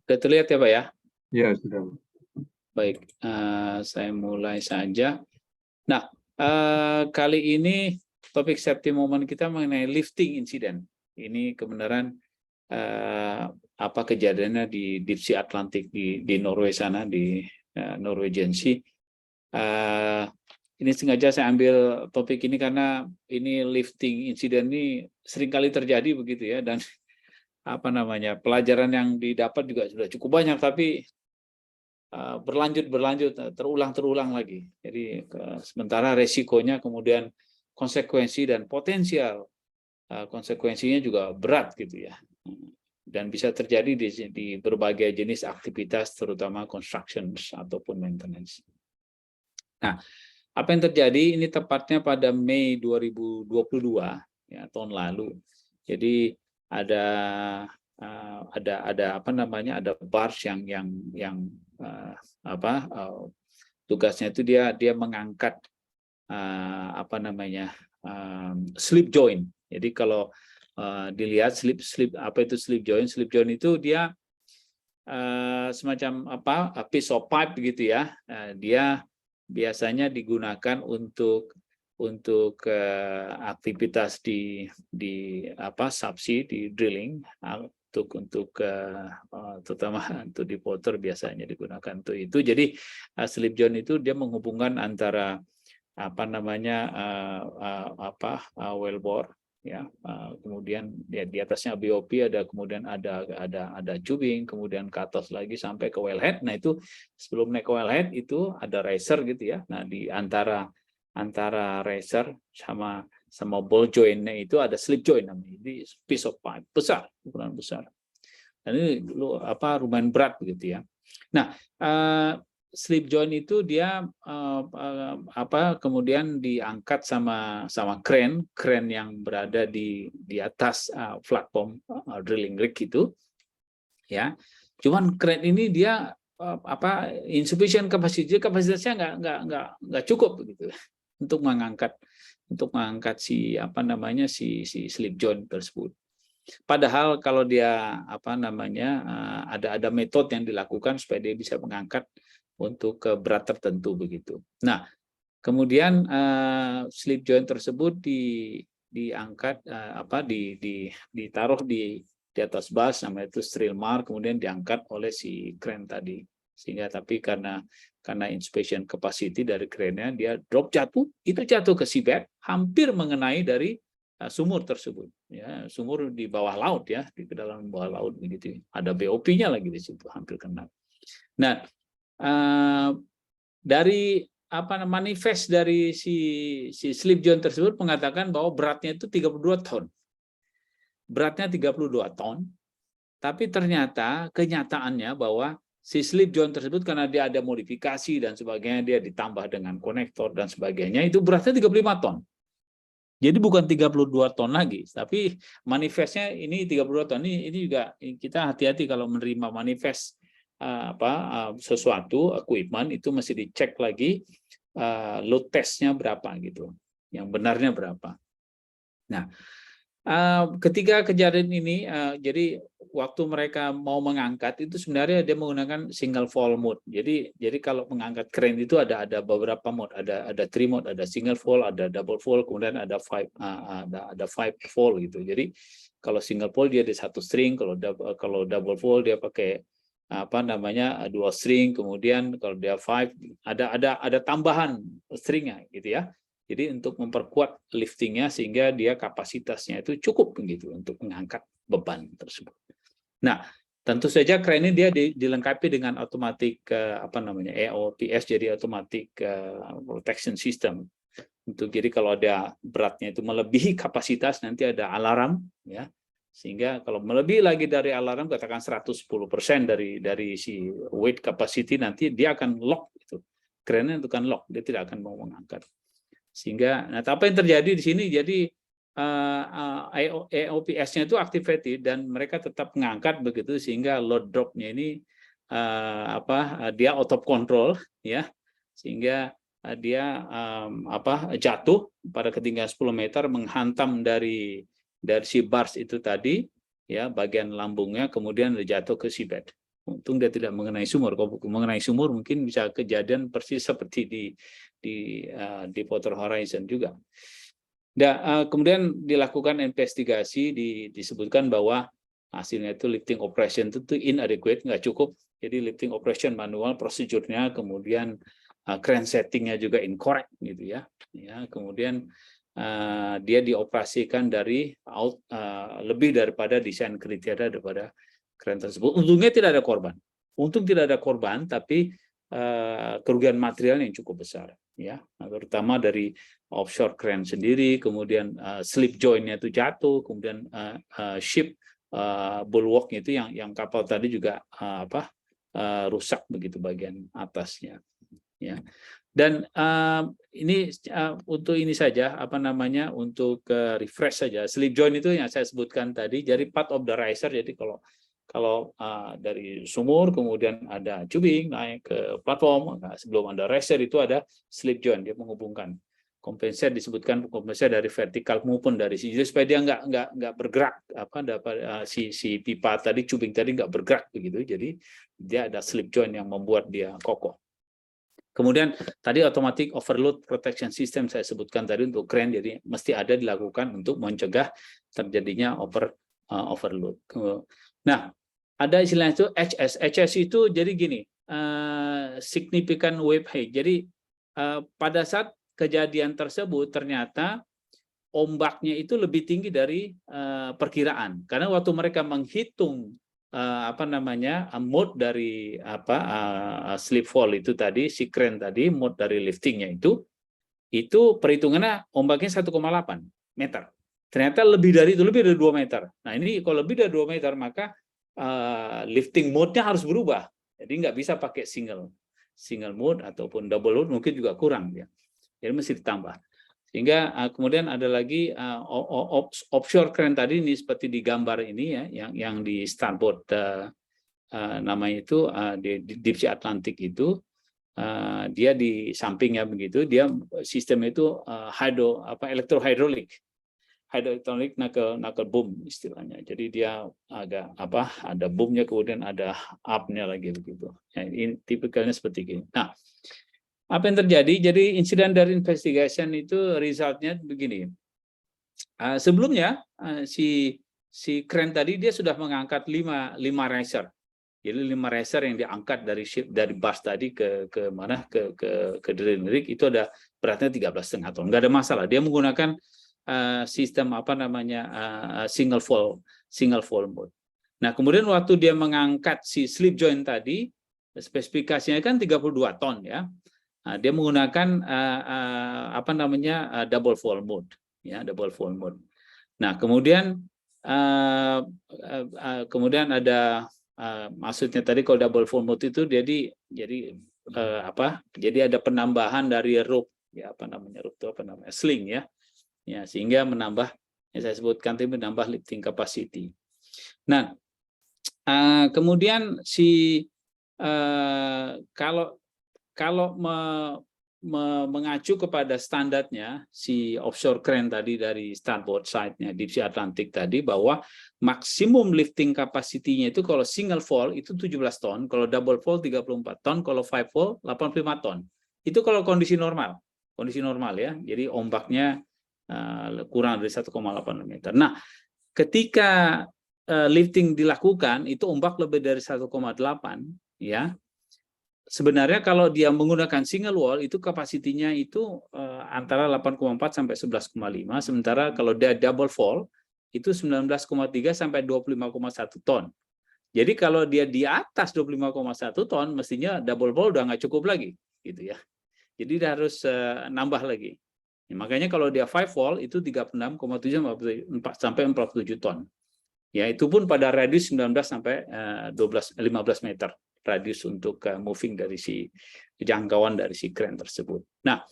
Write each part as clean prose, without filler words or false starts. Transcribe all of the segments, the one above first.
Sudah terlihat ya Pak ya? Ya, sudah. Baik, saya mulai saja. Nah, kali ini topik safety moment kita mengenai lifting incident. Ini kebenaran apa kejadiannya di Deep Sea Atlantic di Norway sana, di Norwegian Sea. Ini sengaja saya ambil topik ini karena ini lifting incident ini seringkali terjadi begitu ya, dan apa namanya, pelajaran yang didapat juga sudah cukup banyak, tapi berlanjut terulang lagi. Jadi sementara resikonya kemudian konsekuensi dan potensial konsekuensinya juga berat gitu ya, dan bisa terjadi di berbagai jenis aktivitas, terutama construction ataupun maintenance. Nah, apa yang terjadi ini tepatnya pada Mei 2022 ya, tahun lalu. Jadi ada apa namanya, ada barge yang tugasnya itu dia mengangkat apa namanya, slip joint. Jadi kalau dilihat slip apa itu slip joint? Slip joint itu dia semacam apa, piece of pipe gitu ya. Dia biasanya digunakan untuk aktivitas di apa, subsea, di drilling, untuk terutama untuk di water biasanya digunakan untuk itu. Jadi slip joint itu dia menghubungkan antara apa namanya, wellbore ya, kemudian di atasnya BOP, kemudian ada tubing, kemudian ke atas lagi sampai ke wellhead. Nah itu sebelum naik ke wellhead itu ada riser gitu ya. Nah di antara riser sama ball jointnya itu ada slip joint namanya. Ini piece of pipe besar, ukuran besar. Dan ini lumayan berat begitu ya. Nah, slip joint itu dia kemudian diangkat sama crane yang berada di atas platform drilling rig itu ya. Cuman crane ini dia insufficient capacity, kapasitasnya nggak cukup begitu untuk mengangkat si apa namanya, si slip joint tersebut. Padahal kalau dia apa namanya, ada metode yang dilakukan supaya dia bisa mengangkat untuk ke berat tertentu begitu. Nah, kemudian slip joint tersebut diangkat ditaruh di atas bus, namanya itu steel mar, kemudian diangkat oleh si crane tadi. Sehingga tapi karena insufficient capacity dari crane-nya, dia drop, jatuh ke seabed, hampir mengenai dari sumur tersebut ya, sumur di bawah laut ya, di dalam bawah laut begitu. Ada BOP-nya lagi di situ, hampir kena. Nah, dari manifest dari si slip joint tersebut mengatakan bahwa beratnya itu 32 ton. Beratnya 32 ton, tapi ternyata kenyataannya bahwa si slip joint tersebut karena dia ada modifikasi dan sebagainya, dia ditambah dengan konektor dan sebagainya, itu beratnya 35 ton. Jadi bukan 32 ton lagi, tapi manifestnya ini 32 ton. Ini juga kita hati-hati kalau menerima manifest sesuatu equipment, itu mesti dicek lagi load testnya berapa gitu, yang benarnya berapa. Nah, ketika kejadian ini, jadi waktu mereka mau mengangkat itu sebenarnya dia menggunakan single fall mode. Jadi kalau mengangkat crane itu ada beberapa mode, ada 3 mode, ada single fall, ada double fall, kemudian ada 5 fall gitu. Jadi kalau single fall dia di satu string, kalau double fall dia pakai apa namanya, 2 string, kemudian kalau dia 5 ada tambahan stringnya gitu ya. Jadi untuk memperkuat liftingnya sehingga dia kapasitasnya itu cukup begitu untuk mengangkat beban tersebut. Nah, tentu saja crane ini dia dilengkapi dengan automatic AOPS, jadi automatic protection system. Jadi kalau ada beratnya itu melebihi kapasitas, nanti ada alarm ya. Sehingga kalau melebihi lagi dari alarm, katakan 110% dari si weight capacity, nanti dia akan lock itu. Crane itu kan lock, dia tidak akan mau mengangkat. Sehingga, nah apa yang terjadi di sini, jadi AOPS-nya itu activated dan mereka tetap mengangkat begitu, sehingga load drop-nya ini dia out of control ya, sehingga dia jatuh pada ketinggian 10 meter, menghantam dari si bars itu tadi ya, bagian lambungnya, kemudian jatuh ke seabed. Untung dia tidak mengenai sumur. Kalau mengenai sumur mungkin bisa kejadian persis seperti di Deepwater Horizon juga. Nah, kemudian dilakukan investigasi, disebutkan bahwa hasilnya itu lifting operation itu inadequate, nggak cukup. Jadi lifting operation manual, prosedurnya, kemudian crane settingnya juga incorrect gitu ya. Kemudian dia dioperasikan dari lebih daripada desain kriteria daripada crane tersebut. Untungnya tidak ada korban. Untung tidak ada korban, tapi kerugian material yang cukup besar, ya, terutama dari offshore crane sendiri, kemudian slip joint-nya itu jatuh, kemudian ship bulwark itu yang kapal tadi juga rusak begitu bagian atasnya, ya. Dan ini untuk ini saja untuk refresh saja, slip joint itu yang saya sebutkan tadi jadi part of the riser. Jadi kalau dari sumur kemudian ada tubing naik ke platform, sebelum ada riser itu ada slip joint, dia menghubungkan. Kompenser disebutkan kompenser dari vertikal maupun dari sisi, supaya dia nggak bergerak, si pipa tadi, tubing tadi nggak bergerak begitu. Jadi dia ada slip joint yang membuat dia kokoh. Kemudian tadi automatic overload protection system saya sebutkan tadi untuk crane, jadi mesti ada dilakukan untuk mencegah terjadinya overload. Nah, ada istilah itu HS. HS itu jadi gini, significant wave height. Jadi pada saat kejadian tersebut ternyata ombaknya itu lebih tinggi dari perkiraan. Karena waktu mereka menghitung mode dari slip fall itu tadi, si crane tadi, mode dari liftingnya itu perhitungannya ombaknya 1,8 meter. Ternyata lebih dari 2 meter. Nah ini kalau lebih dari 2 meter maka lifting mode-nya harus berubah. Jadi nggak bisa pakai single mode ataupun double mode, mungkin juga kurang ya. Jadi mesti ditambah. Sehingga kemudian ada lagi offshore crane tadi ini seperti di gambar ini ya, yang di starboard namanya itu di Deep Sea Atlantic itu, dia di sampingnya begitu, dia sistemnya itu electrohydraulic knuckle boom istilahnya. Jadi dia ada boomnya, kemudian ada up-nya lagi begitu. Ya, ini tipikalnya seperti ini. Nah, apa yang terjadi? Jadi insiden dari investigation itu resultnya begini. Sebelumnya si crane tadi dia sudah mengangkat 5 riser. Jadi 5 riser yang diangkat dari bars tadi ke mana ke drilling rig itu ada beratnya 13,5 ton. Nggak ada masalah. Dia menggunakan sistem single fall mode. Nah, kemudian waktu dia mengangkat si slip joint tadi, spesifikasinya kan 32 ton ya. Nah, dia menggunakan double fall mode, ya, double fall mode. Nah, kemudian ada maksudnya tadi kalau double fall mode itu jadi ada penambahan dari rope, ya, rope itu sling ya. Ya, sehingga menambah yang saya sebutkan tadi, menambah lifting capacity. Nah, kemudian kalau mengacu kepada standarnya si offshore crane tadi dari starboard side-nya Deep Sea Atlantic tadi, bahwa maksimum lifting capacity-nya itu kalau single fall itu 17 ton, kalau double fall 34 ton, kalau five fall 85 ton. Itu kalau kondisi normal ya. Jadi ombaknya kurang dari 1,8 meter. Nah, ketika lifting dilakukan itu ombak lebih dari 1,8 ya. Sebenarnya kalau dia menggunakan single wall itu kapasitinya itu antara 8,4 sampai 11,5, sementara kalau dia double fall itu 19,3 sampai 25,1 ton. Jadi kalau dia di atas 25,1 ton mestinya double fall udah nggak cukup lagi gitu ya. Jadi dia harus nambah lagi. Ya, makanya kalau dia five fall itu 36,7 sampai 47 ton. Ya, itu pun pada radius 19 sampai 15 meter radius untuk moving dari si jangkauan dari si crane tersebut. Nah,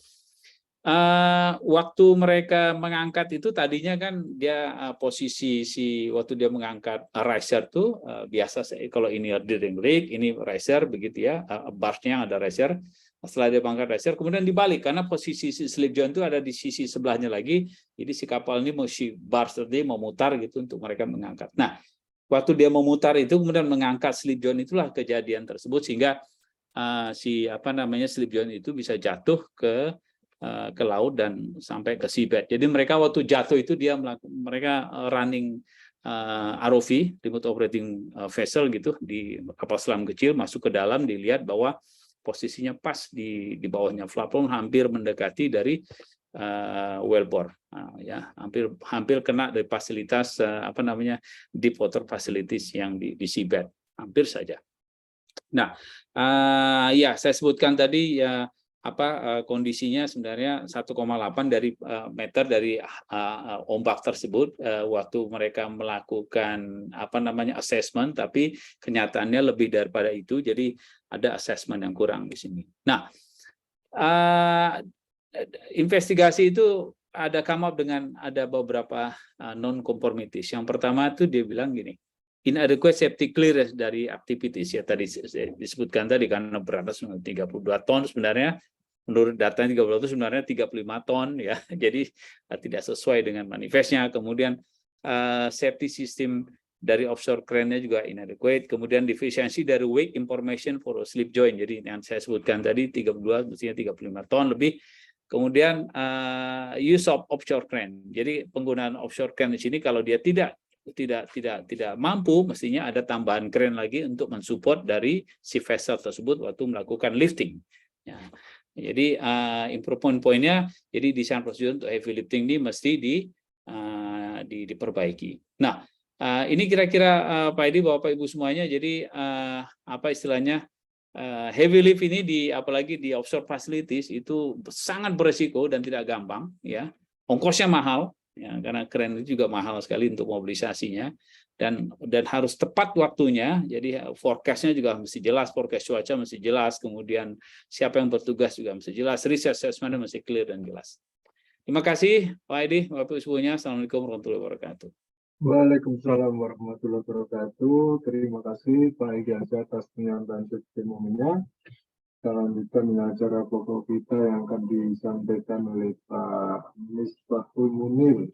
waktu mereka mengangkat itu tadinya kan dia posisi waktu dia mengangkat riser tuh biasa kalau ini drilling rig, ini riser begitu ya, barsnya ada riser. Setelah dia mengangkat riser kemudian dibalik karena posisi si slip joint itu ada di sisi sebelahnya lagi. Jadi si kapal ini si bars tadi memutar gitu untuk mereka mengangkat. Nah, waktu dia memutar itu kemudian mengangkat slip joint, itulah kejadian tersebut sehingga slip joint itu bisa jatuh ke laut dan sampai ke seabed. Jadi mereka waktu jatuh itu mereka running ROV, remote operating vessel gitu, di kapal selam kecil, masuk ke dalam, dilihat bahwa posisinya pas di bawahnya platform, hampir mendekati dari wellbore, ya hampir kena dari fasilitas deep water facilities yang di seabed, hampir saja. Nah, ya saya sebutkan tadi ya kondisinya sebenarnya 1,8 meter dari ombak tersebut waktu mereka melakukan assessment, tapi kenyataannya lebih daripada itu, jadi ada assessment yang kurang di sini. Nah, investigasi itu ada beberapa non-conformities. Yang pertama itu dia bilang gini, inadequate safety clearance dari activities, ya tadi disebutkan tadi, karena beratnya 32 ton, sebenarnya menurut data 32 itu sebenarnya 35 ton, ya, jadi tidak sesuai dengan manifestnya. Kemudian safety system dari offshore crane-nya juga inadequate. Kemudian defisiensi dari wake information for slip joint, jadi yang saya sebutkan tadi 32 mestinya 35 ton lebih. Kemudian use of offshore crane, jadi penggunaan offshore crane di sini kalau dia tidak mampu, mestinya ada tambahan crane lagi untuk mensupport dari si vessel tersebut waktu melakukan lifting. Ya. Jadi improvement point-nya, jadi desain prosedur untuk heavy lifting ini mesti diperbaiki. Nah, ini kira-kira Pak Edi, Bapak Ibu semuanya, jadi istilahnya heavy lift ini apalagi di offshore facilities itu sangat beresiko dan tidak gampang, ya. Ongkosnya mahal, ya, karena keren itu juga mahal sekali untuk mobilisasinya, dan harus tepat waktunya. Jadi forecast-nya juga mesti jelas, forecast cuaca mesti jelas, kemudian siapa yang bertugas juga mesti jelas, risk assessment mesti clear dan jelas. Terima kasih Pak Edi, Bapak Ibu semuanya. Assalamualaikum warahmatullahi wabarakatuh. Waalaikumsalam warahmatullahi wabarakatuh. Terima kasih Pak Egi atas penyampaian testimoninya. Selanjutnya dengan acara pokok kita yang akan disampaikan oleh Pak Misbahul Munir.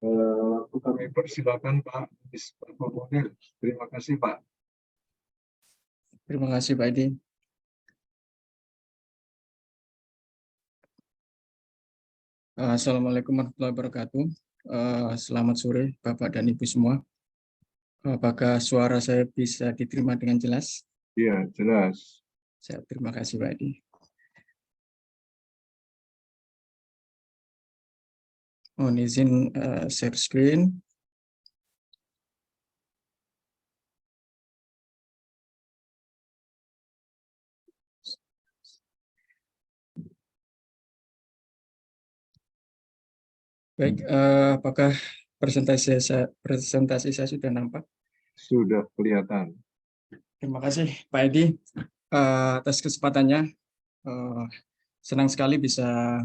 Waktu kami persilakan Pak Misbahul Munir. Terima kasih Pak. Terima kasih Pak Edi. Assalamualaikum warahmatullahi wabarakatuh. Selamat sore Bapak dan Ibu semua. Apakah suara saya bisa diterima dengan jelas? Iya, jelas. Terima kasih Pak Edi. Mohon izin share screen. Baik, apakah presentasi saya sudah nampak? Sudah kelihatan. Terima kasih Pak Edi atas kesempatannya. Senang sekali bisa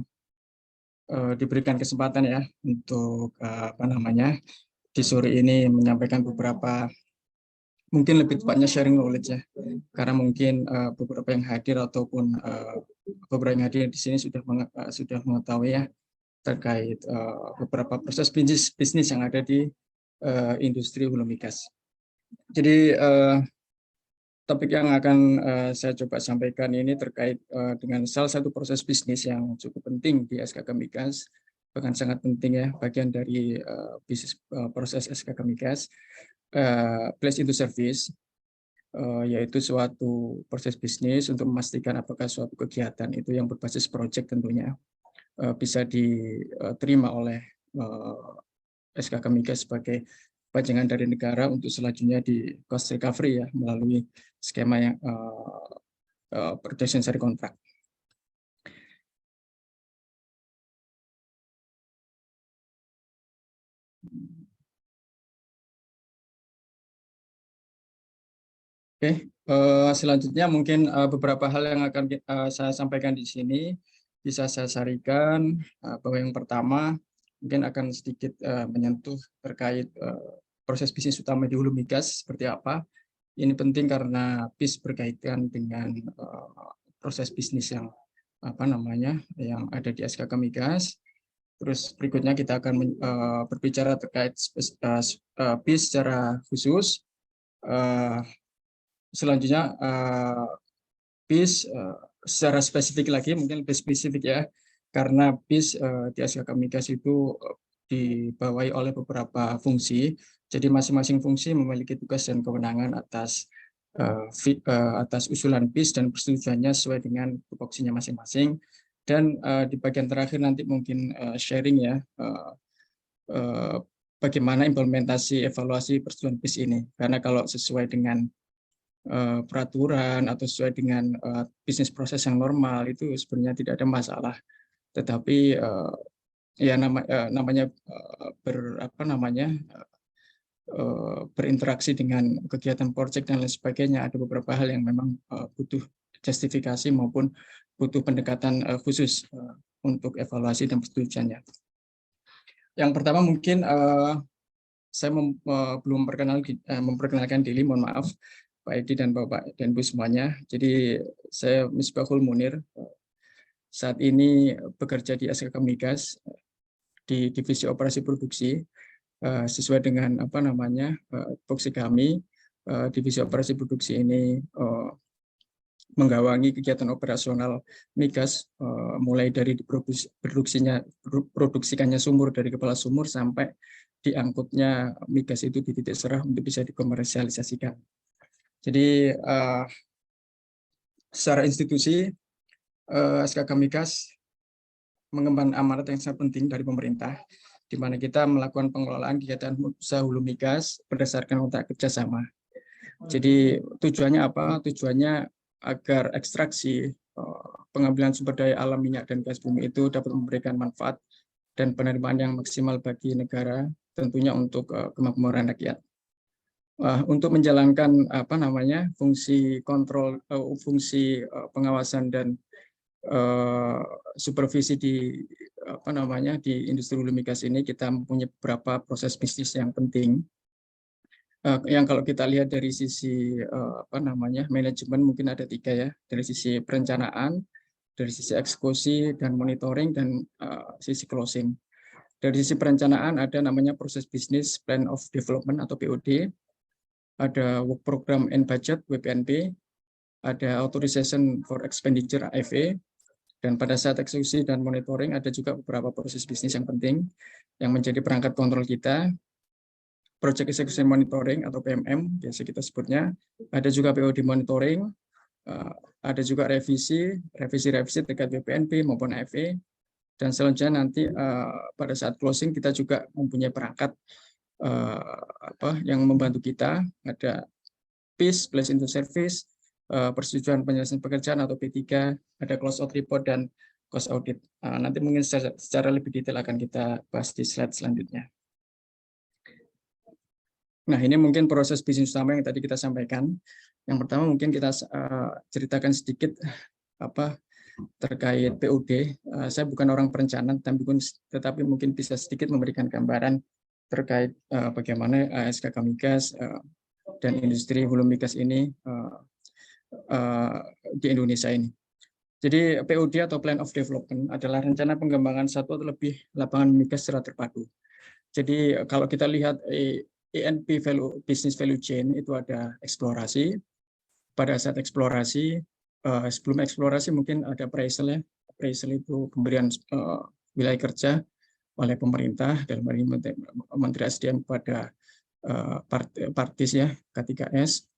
diberikan kesempatan ya untuk di sore ini menyampaikan beberapa, mungkin lebih tepatnya sharing knowledge ya, karena mungkin beberapa yang hadir ataupun beberapa yang hadir di sini sudah mengetahui ya terkait beberapa proses bisnis yang ada di industri hulu migas. Jadi topik yang akan saya coba sampaikan ini terkait dengan salah satu proses bisnis yang cukup penting di SKK Migas, bahkan sangat penting ya, bagian dari bisnis proses SKK Migas, place into service, yaitu suatu proses bisnis untuk memastikan apakah suatu kegiatan itu yang berbasis proyek tentunya bisa diterima oleh SKK Migas sebagai pajangan dari negara untuk selanjutnya di cost recovery ya, melalui skema yang production share contract. Oke, selanjutnya mungkin beberapa hal yang akan saya sampaikan di sini bisa saya sarikan, bahwa yang pertama mungkin akan sedikit menyentuh terkait proses bisnis utama di hulu migas seperti apa. Ini penting karena BIS berkaitan dengan proses bisnis yang yang ada di SKK Migas. Terus berikutnya kita akan berbicara terkait BIS secara khusus. Selanjutnya BIS secara spesifik lagi, mungkin lebih spesifik ya, karena BIS di SKK Migas itu dibawahi oleh beberapa fungsi. Jadi masing-masing fungsi memiliki tugas dan kewenangan atas usulan BIS dan persetujuannya sesuai dengan tupoksinya masing-masing. Dan di bagian terakhir nanti mungkin sharing ya, bagaimana implementasi evaluasi persetujuan BIS ini. Karena kalau sesuai dengan peraturan atau sesuai dengan bisnis proses yang normal itu sebenarnya tidak ada masalah. Tetapi ya namanya berinteraksi dengan kegiatan proyek dan lain sebagainya, ada beberapa hal yang memang butuh justifikasi maupun butuh pendekatan khusus untuk evaluasi dan persetujuannya. Yang pertama mungkin saya belum memperkenalkan diri, mohon maaf Pak Edi dan Bapak dan Bu semuanya. Jadi saya Misbahul Munir, saat ini bekerja di SKK Migas di divisi operasi produksi. Sesuai dengan tupoksi kami, divisi operasi produksi ini menggawangi kegiatan operasional migas mulai dari produksikannya sumur dari kepala sumur sampai diangkutnya migas itu di titik serah untuk bisa dikomersialisasikan. Jadi secara institusi SKK Migas mengemban amanat yang sangat penting dari pemerintah, di mana kita melakukan pengelolaan kegiatan usaha hulu migas berdasarkan kontrak kerjasama. Jadi tujuannya apa? Tujuannya agar ekstraksi pengambilan sumber daya alam minyak dan gas bumi itu dapat memberikan manfaat dan penerimaan yang maksimal bagi negara, tentunya untuk kemakmuran rakyat. Untuk menjalankan fungsi kontrol, fungsi pengawasan dan supervisi di industri hulu migas ini, kita mempunyai beberapa proses bisnis yang penting. Yang kalau kita lihat dari sisi manajemen mungkin ada 3 ya, dari sisi perencanaan, dari sisi eksekusi dan monitoring, dan sisi closing. Dari sisi perencanaan ada namanya proses bisnis plan of development atau POD, ada work program and budget WPNB, ada authorization for expenditure AFE, dan pada saat eksekusi dan monitoring ada juga beberapa proses bisnis yang penting yang menjadi perangkat kontrol kita. Project Execution Monitoring atau PMM biasa kita sebutnya, ada juga POD monitoring, ada juga revisi terkait WPNB maupun AFE, dan selanjutnya nanti pada saat closing kita juga mempunyai perangkat yang membantu kita, ada PIS, Place into Service, persetujuan penyelesaian pekerjaan atau P3, ada close out report dan cost audit. Nanti mungkin secara lebih detail akan kita bahas di slide selanjutnya. Nah, ini mungkin proses bisnis utama yang tadi kita sampaikan. Yang pertama mungkin kita ceritakan sedikit terkait POD. Saya bukan orang perencana, tetapi mungkin bisa sedikit memberikan gambaran terkait bagaimana SKK Migas dan industri hulu migas ini di Indonesia ini. Jadi POD atau Plan of Development adalah rencana pengembangan satu atau lebih lapangan migas secara terpadu. Jadi kalau kita lihat ENP business value chain itu ada eksplorasi. Pada saat eksplorasi, sebelum eksplorasi mungkin ada appraisal ya. Appraisal itu pemberian wilayah kerja oleh pemerintah dalam hal ini Menteri SDM kepada partis ya, K3S.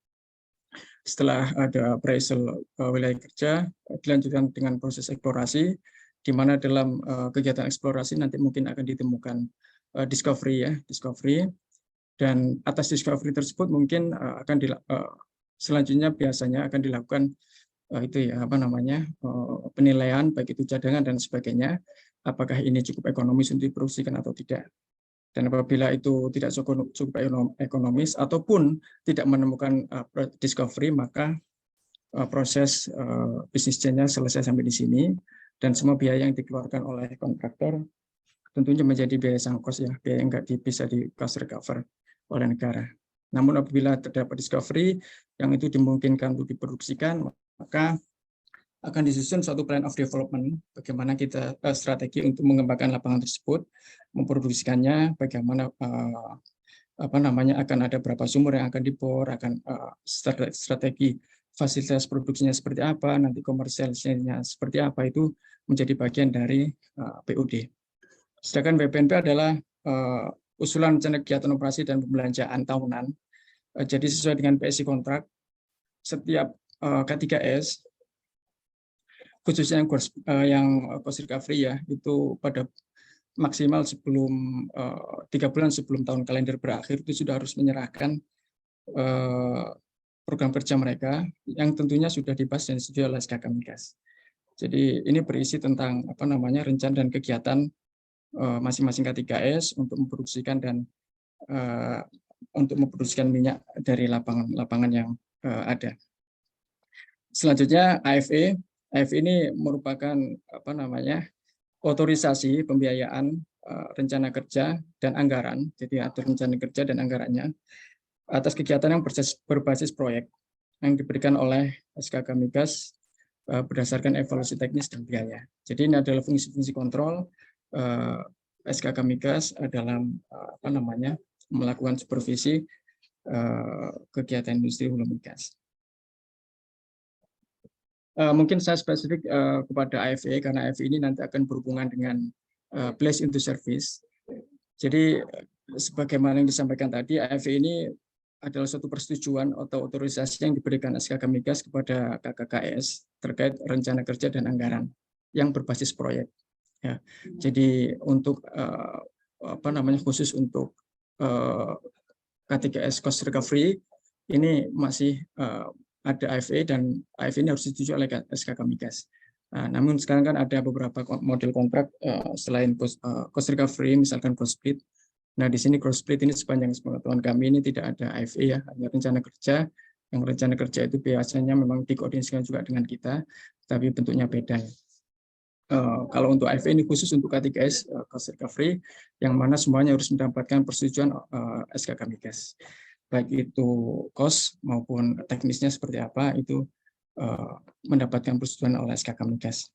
Setelah ada appraisal wilayah kerja, dilanjutkan dengan proses eksplorasi, di mana dalam kegiatan eksplorasi nanti mungkin akan ditemukan discovery, dan atas discovery tersebut mungkin selanjutnya biasanya akan dilakukan penilaian baik itu cadangan dan sebagainya, apakah ini cukup ekonomis untuk diproduksikan atau tidak. Dan apabila itu tidak cukup ekonomis ataupun tidak menemukan discovery, maka proses bisnis chain-nya selesai sampai di sini, dan semua biaya yang dikeluarkan oleh kontraktor tentunya menjadi biaya sunk cost ya, biaya yang nggak bisa di cost recover oleh negara. Namun apabila terdapat discovery yang itu dimungkinkan untuk diproduksikan, maka akan disusun suatu plan of development, bagaimana kita strategi untuk mengembangkan lapangan tersebut, memproduksikannya, bagaimana akan ada berapa sumur yang akan dibor, akan strategi fasilitas produksinya seperti apa, nanti komersialisasinya seperti apa, itu menjadi bagian dari PUD. Sedangkan WPNP adalah usulan rencana kegiatan operasi dan pembelanjaan tahunan. Jadi sesuai dengan PSI kontrak, setiap K3S, khususnya yang cost recovery ya, itu pada maksimal sebelum 3 bulan sebelum tahun kalender berakhir itu sudah harus menyerahkan program kerja mereka yang tentunya sudah dibahas dan disetujui oleh SKK Migas. Jadi ini berisi tentang rencana dan kegiatan masing-masing K3S untuk memproduksikan minyak dari lapangan yang ada. Selanjutnya AFE. AFE ini merupakan otorisasi pembiayaan rencana kerja dan anggaran. Jadi ada rencana kerja dan anggarannya atas kegiatan yang berbasis proyek yang diberikan oleh SKK Migas berdasarkan evaluasi teknis dan biaya. Jadi ini adalah fungsi-fungsi kontrol SKK Migas dalam melakukan supervisi kegiatan industri hulu migas. Mungkin saya spesifik kepada AFE karena AFE ini nanti akan berhubungan dengan place into service. Jadi sebagaimana yang disampaikan tadi, AFE ini adalah suatu persetujuan atau otorisasi yang diberikan SKK Migas kepada KKKS terkait rencana kerja dan anggaran yang berbasis proyek. Ya, jadi untuk khusus untuk K3S cost recovery ini masih ada AFE dan AFE ini harus disetujui oleh SKK Migas. Namun sekarang kan ada beberapa model kontrak selain cost recovery, misalkan cross split. Nah di sini cross split ini sepanjang pengetahuan kami ini tidak ada AFE ya, hanya rencana kerja. Yang rencana kerja itu biasanya memang dikoordinasikan juga dengan kita, tapi bentuknya beda. Kalau untuk AFE ini khusus untuk K3S cost recovery, yang mana semuanya harus mendapatkan persetujuan SKK Migas. Baik itu cost maupun teknisnya seperti apa, itu mendapatkan persetujuan oleh SKK Migas.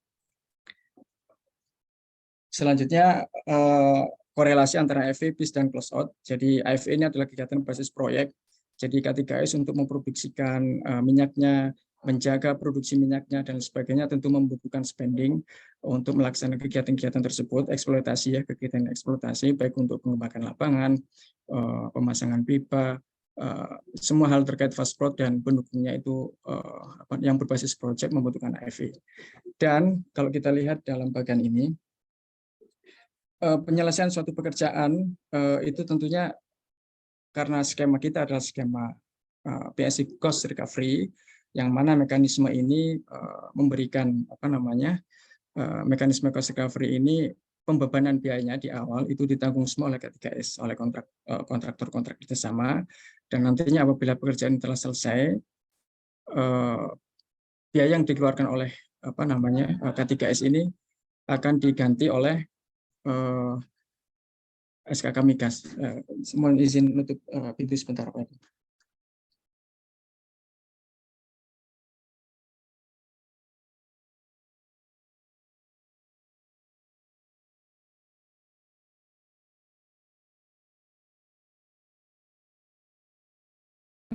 Selanjutnya, korelasi antara AFE, PIS, dan close out. Jadi AFE ini adalah kegiatan basis proyek. Jadi K3S untuk memproduksikan minyaknya, menjaga produksi minyaknya, dan sebagainya tentu membutuhkan spending untuk melaksanakan kegiatan-kegiatan tersebut, eksploitasi ya, kegiatan eksploitasi, baik untuk pengembangan lapangan, pemasangan pipa, semua hal terkait fast prod dan pendukungnya itu yang berbasis proyek membutuhkan AFE. Dan kalau kita lihat dalam bagian ini, penyelesaian suatu pekerjaan itu tentunya karena skema kita adalah skema PSI cost recovery, yang mana mekanisme ini memberikan mekanisme cost recovery ini pembebanan biayanya di awal itu ditanggung semua oleh K3S, oleh kontraktor kerjasama, dan nantinya apabila pekerjaan telah selesai, biaya yang dikeluarkan oleh K3S ini akan diganti oleh SKK Migas. Mohon izin nutup pintu sebentar, Pak.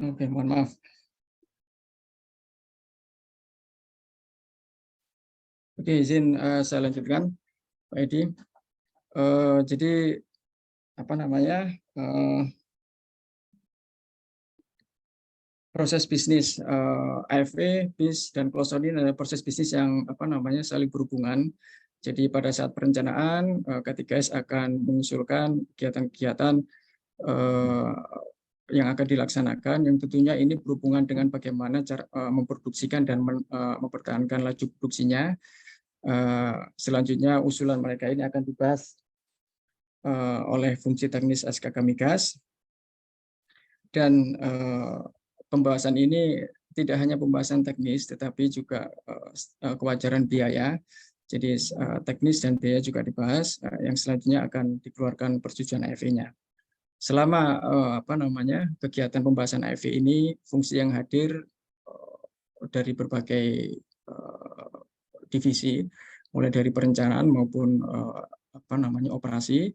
Oke, mohon maaf. Oke, izin saya lanjutkan, Pak Edi. Jadi proses bisnis AFE, PIS, dan close out ini adalah proses bisnis yang saling berhubungan. Jadi pada saat perencanaan, K3S akan mengusulkan kegiatan-kegiatan yang akan dilaksanakan, yang tentunya ini berhubungan dengan bagaimana cara memproduksikan dan mempertahankan laju produksinya. Selanjutnya usulan mereka ini akan dibahas oleh fungsi teknis SKK Migas, dan pembahasan ini tidak hanya pembahasan teknis tetapi juga kewajaran biaya. Jadi teknis dan biaya juga dibahas, yang selanjutnya akan dikeluarkan persetujuan AFE-nya. Selama kegiatan pembahasan AFE ini, fungsi yang hadir dari berbagai divisi, mulai dari perencanaan maupun operasi,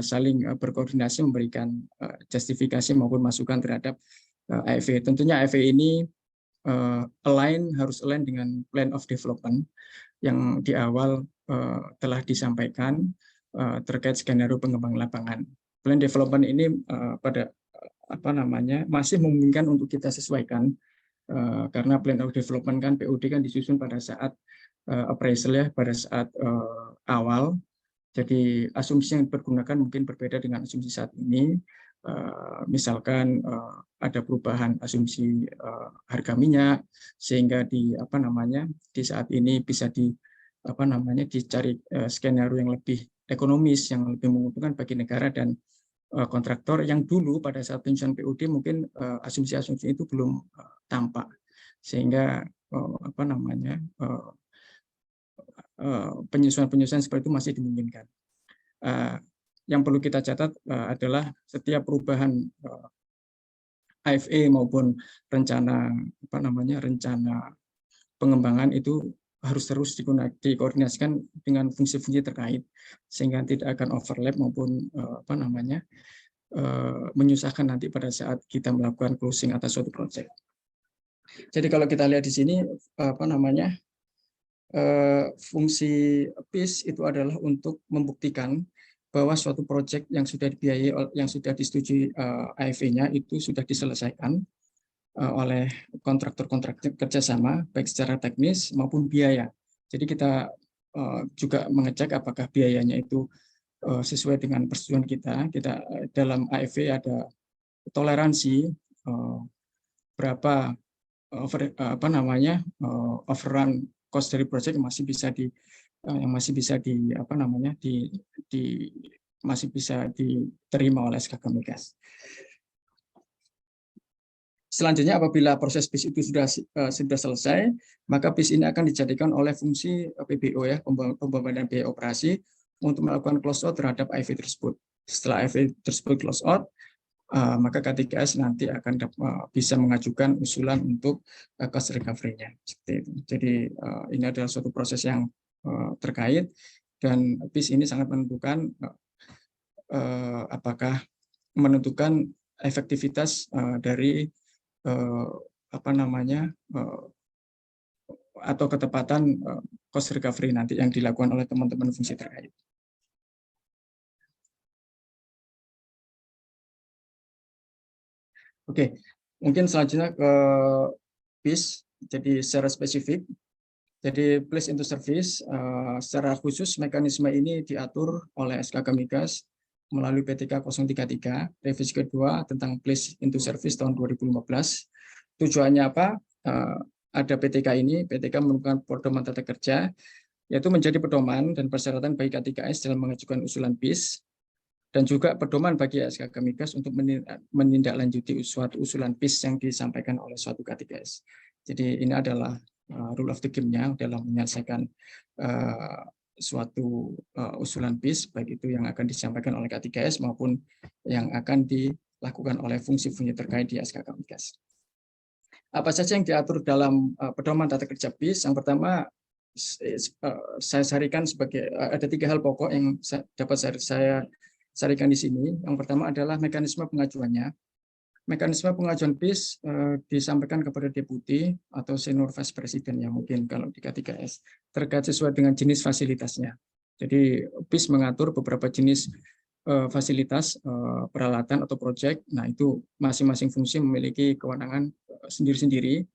saling berkoordinasi memberikan justifikasi maupun masukan terhadap AFE. Tentunya AFE ini harus align dengan plan of development yang di awal telah disampaikan terkait skenario pengembangan lapangan. Plan development ini masih memungkinkan untuk kita sesuaikan karena plan of development kan PUD kan disusun pada saat appraisal ya, pada saat awal. Jadi asumsi yang dipergunakan mungkin berbeda dengan asumsi saat ini. Misalkan ada perubahan asumsi harga minyak sehingga di saat ini bisa dicari skenario yang lebih ekonomis, yang lebih menguntungkan bagi negara dan kontraktor, yang dulu pada saat penyusunan PUD mungkin asumsi-asumsi itu belum tampak, sehingga penyusuan-penyusuan seperti itu masih dimungkinkan. Yang perlu kita catat adalah setiap perubahan AFE maupun rencana pengembangan itu harus terus dikoordinasikan dengan fungsi-fungsi terkait sehingga tidak akan overlap maupun menyusahkan nanti pada saat kita melakukan closing atas suatu proyek. Jadi kalau kita lihat di sini fungsi PIS itu adalah untuk membuktikan bahwa suatu proyek yang sudah dibiayai, yang sudah disetujui AFE-nya itu sudah diselesaikan oleh kontraktor-kontraktor kerjasama, baik secara teknis maupun biaya. Jadi kita juga mengecek apakah biayanya itu sesuai dengan persetujuan kita. Kita dalam AFE ada toleransi berapa overrun cost dari proyek masih bisa diterima oleh SKK Migas. Selanjutnya, apabila proses PIS itu sudah selesai, maka PIS ini akan dijadikan oleh fungsi PBO ya, pembebanan biaya operasi untuk melakukan close out terhadap AFE tersebut. Setelah AFE tersebut close out, maka K3S nanti akan bisa mengajukan usulan untuk cost recovery-nya. Seperti itu. Jadi ini adalah suatu proses yang terkait, dan PIS ini sangat menentukan apakah menentukan efektivitas dari atau ketepatan cost recovery nanti yang dilakukan oleh teman-teman fungsi terkait. Oke, mungkin selanjutnya ke PIS. Jadi secara spesifik, jadi place into service secara khusus mekanisme ini diatur oleh SKK Migas melalui PTK 033 revisi kedua tentang place into service tahun 2015. Tujuannya apa? Ada PTK ini, PTK merupakan pedoman tata kerja, yaitu menjadi pedoman dan persyaratan bagi K3S dalam mengajukan usulan PIS, dan juga pedoman bagi SKK Migas untuk menindaklanjuti suatu usulan PIS yang disampaikan oleh suatu K3S. Jadi ini adalah rule of the game-nya dalam menyelesaikan suatu usulan PIS, baik itu yang akan disampaikan oleh K3S maupun yang akan dilakukan oleh fungsi-fungsi terkait di SKK Migas. Apa saja yang diatur dalam pedoman tata kerja PIS? Yang pertama, saya sarikan sebagai ada 3 hal pokok yang dapat saya sarikan di sini. Yang pertama adalah mekanisme pengajuannya. Mekanisme pengajuan PIS disampaikan kepada deputi atau senior vice president yang mungkin kalau di K3S terkait sesuai dengan jenis fasilitasnya. Jadi PIS mengatur beberapa jenis fasilitas peralatan atau proyek. Nah, itu masing-masing fungsi memiliki kewenangan sendiri-sendiri.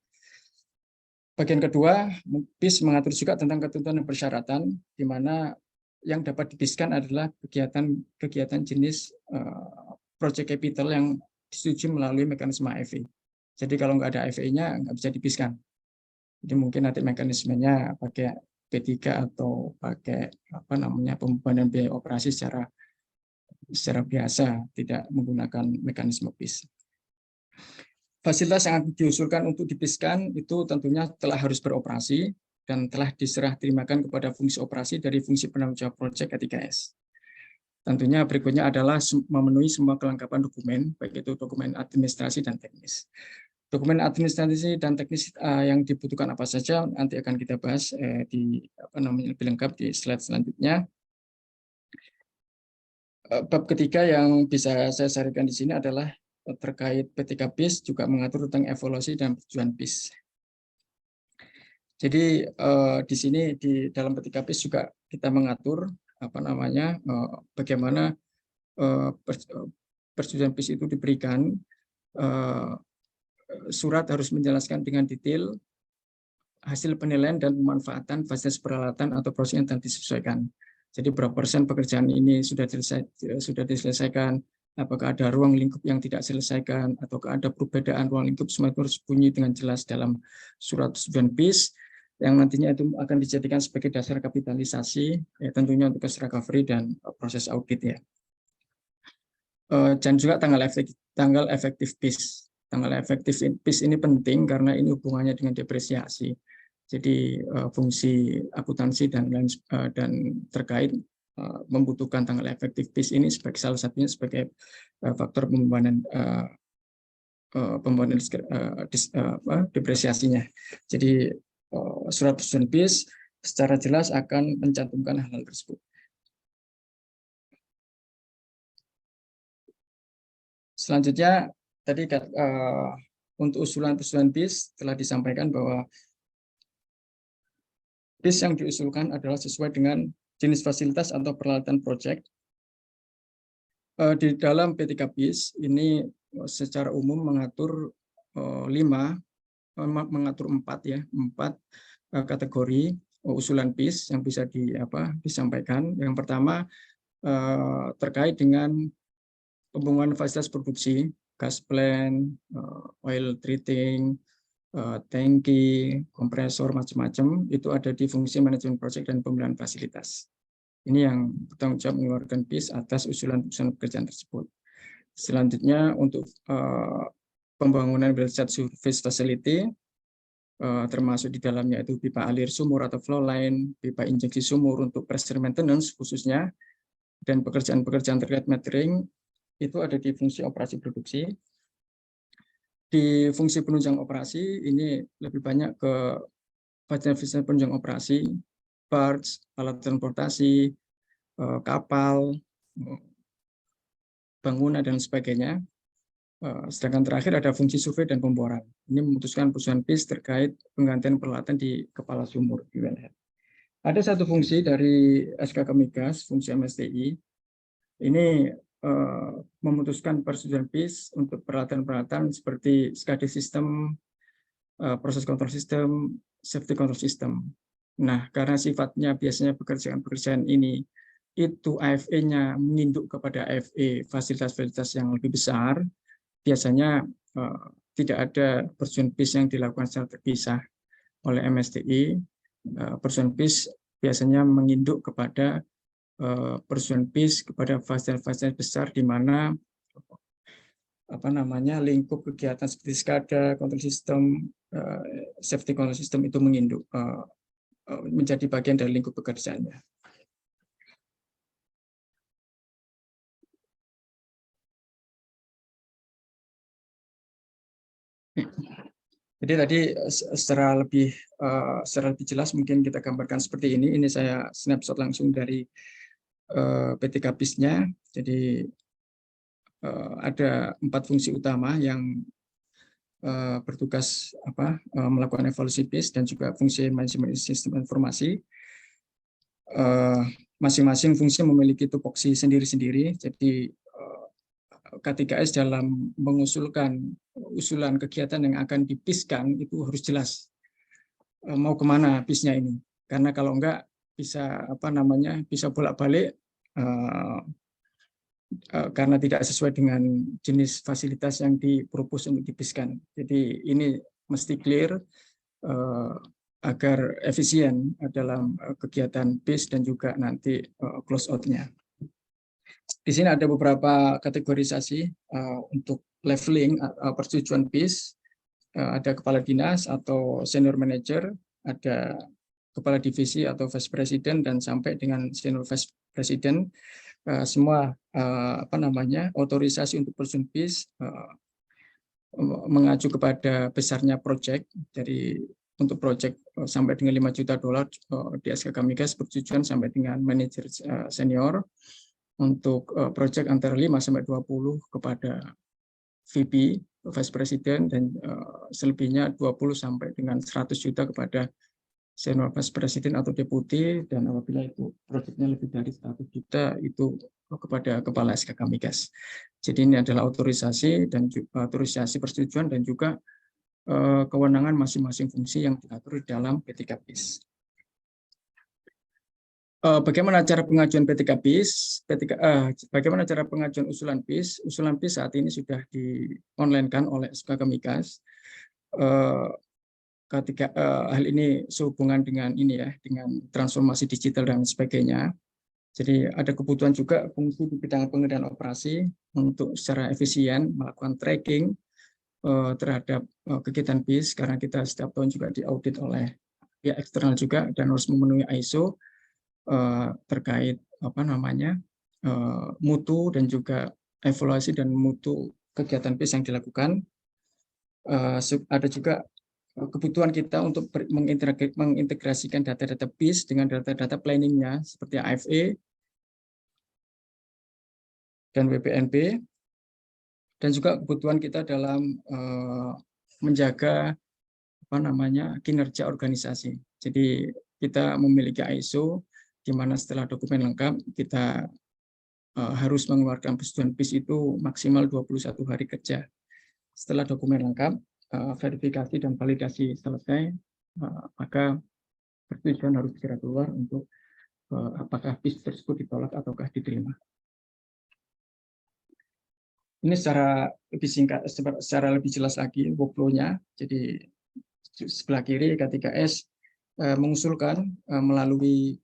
Bagian kedua, PIS mengatur juga tentang ketentuan dan persyaratan, di mana yang dapat dipiskan adalah kegiatan jenis project capital yang disetujui melalui mekanisme AFE. Jadi kalau nggak ada AFE-nya nggak bisa dipiskan. Jadi mungkin nanti mekanismenya pakai P3 atau pakai pembebanan biaya operasi secara biasa, tidak menggunakan mekanisme PIS. Fasilitas yang diusulkan untuk dipiskan itu tentunya telah harus beroperasi dan telah diserah terimakan kepada fungsi operasi dari fungsi penanggung jawab proyek K3S. Tentunya berikutnya adalah memenuhi semua kelengkapan dokumen, baik itu dokumen administrasi dan teknis. Dokumen administrasi dan teknis yang dibutuhkan apa saja nanti akan kita bahas di lebih lengkap di slide selanjutnya. Bab ketiga yang bisa saya sarankan di sini adalah terkait PTK BIS juga mengatur tentang evaluasi dan persetujuan BIS. Jadi di sini di dalam PTK BIS juga kita mengatur bagaimana persetujuan BIS itu diberikan. Surat harus menjelaskan dengan detail hasil penilaian dan pemanfaatan fasilitas peralatan atau proses yang telah disesuaikan. Jadi berapa persen pekerjaan ini sudah diselesaikan, apakah ada ruang lingkup yang tidak diselesaikan, ataukah ada perbedaan ruang lingkup, semua itu harus bunyi dengan jelas dalam surat persetujuan BIS yang nantinya itu akan dijadikan sebagai dasar kapitalisasi, tentunya untuk cost recovery dan proses audit ya. Dan juga tanggal efektif BIS. Tanggal efektif BIS ini penting karena ini hubungannya dengan depresiasi. Jadi fungsi akuntansi dan terkait membutuhkan tanggal efektif BIS ini sebagai salah satunya sebagai faktor pembuahan depresiasinya. Jadi surat persetujuan BIS secara jelas akan mencantumkan hal tersebut. Selanjutnya tadi untuk usulan persetujuan BIS telah disampaikan bahwa BIS yang diusulkan adalah sesuai dengan jenis fasilitas atau peralatan proyek. Di dalam PTK BIS ini secara umum mengatur empat kategori usulan BIS yang bisa disampaikan. Yang pertama terkait dengan pembangunan fasilitas produksi, gas plant, oil treating, tangki, kompresor, macam-macam, itu ada di fungsi manajemen proyek dan pemilihan fasilitas. Ini yang bertanggung jawab mengeluarkan BIS atas usulan-usulan pekerjaan tersebut. Selanjutnya untuk pembangunan well site surface facility, termasuk di dalamnya itu pipa alir sumur atau flow line, pipa injeksi sumur untuk pressure maintenance khususnya, dan pekerjaan-pekerjaan terkait metering, itu ada di fungsi operasi produksi. Di fungsi penunjang operasi ini lebih banyak ke fasilitas penunjang operasi, parts, alat transportasi, kapal, bangunan dan sebagainya. Sedangkan terakhir ada fungsi survei dan pemboran. Ini memutuskan persetujuan BIS terkait penggantian peralatan di kepala sumur. Ada satu fungsi dari SKK Migas, fungsi MSTI. Ini memutuskan persetujuan BIS untuk peralatan-peralatan seperti SCADA sistem, proses kontrol sistem, safety control system. Nah, karena sifatnya biasanya pekerjaan-pekerjaan ini itu AFE-nya menginduk kepada AFE fasilitas-fasilitas yang lebih besar, biasanya tidak ada persetujuan BIS yang dilakukan secara terpisah oleh MSTI. Persetujuan BIS biasanya menginduk kepada persetujuan BIS kepada fasilitas-fasilitas besar di mana lingkup kegiatan seperti SCADA, kontrol sistem, safety control system itu menginduk menjadi bagian dari lingkup pekerjaannya. Jadi tadi secara lebih jelas mungkin kita gambarkan seperti ini. Ini saya snapshot langsung dari PTK BIS-nya. Jadi ada 4 fungsi utama yang bertugas melakukan evaluasi BIS dan juga fungsi manajemen sistem informasi. Masing-masing fungsi memiliki tupoksi sendiri-sendiri. Jadi K3S dalam mengusulkan usulan kegiatan yang akan di-BIS-kan itu harus jelas mau kemana BIS-nya ini. Karena kalau enggak bisa bisa bolak-balik karena tidak sesuai dengan jenis fasilitas yang dipropos untuk di-BIS-kan. Jadi ini mesti clear agar efisien dalam kegiatan BIS dan juga nanti close out-nya. Di sini ada beberapa kategorisasi untuk leveling persetujuan BIS. Ada kepala dinas atau senior manager, ada kepala divisi atau vice president dan sampai dengan senior vice president. Semua otorisasi untuk persetujuan BIS mengacu kepada besarnya proyek. Jadi untuk proyek sampai dengan $5 juta di SKK Migas bertujuan sampai dengan manajer senior. Untuk proyek antara 5 sampai 20 kepada VP, Vice President, dan selebihnya 20 sampai dengan 100 juta kepada senior Vice President atau deputi, dan apabila itu proyeknya lebih dari 100 juta itu kepada kepala SKK Migas. Jadi ini adalah otorisasi dan otorisasi persetujuan dan juga kewenangan masing-masing fungsi yang diatur di dalam P3PIS. Bagaimana cara pengajuan P3PIS? Bagaimana cara pengajuan usulan PIS? Usulan PIS saat ini sudah di-online-kan oleh SKK Migas. Hal ini sehubungan dengan dengan transformasi digital dan sebagainya. Jadi ada kebutuhan juga fungsi di bidang pengendalian operasi untuk secara efisien melakukan tracking terhadap kegiatan PIS, karena kita setiap tahun juga diaudit oleh pihak eksternal juga dan harus memenuhi ISO terkait mutu dan juga evaluasi dan mutu kegiatan PIS yang dilakukan. Ada juga kebutuhan kita untuk mengintegrasikan data-data PIS dengan data-data planningnya seperti AFE dan WPNP. Dan juga kebutuhan kita dalam menjaga kinerja organisasi. Jadi kita memiliki ISO, di mana setelah dokumen lengkap kita harus mengeluarkan persetujuan PIS itu maksimal 21 hari kerja. Setelah dokumen lengkap, verifikasi dan validasi selesai, maka persetujuan harus segera keluar untuk apakah PIS tersebut ditolak ataukah diterima. Ini secara lebih singkat, secara lebih jelas lagi workflow-nya. Jadi sebelah kiri K3S mengusulkan melalui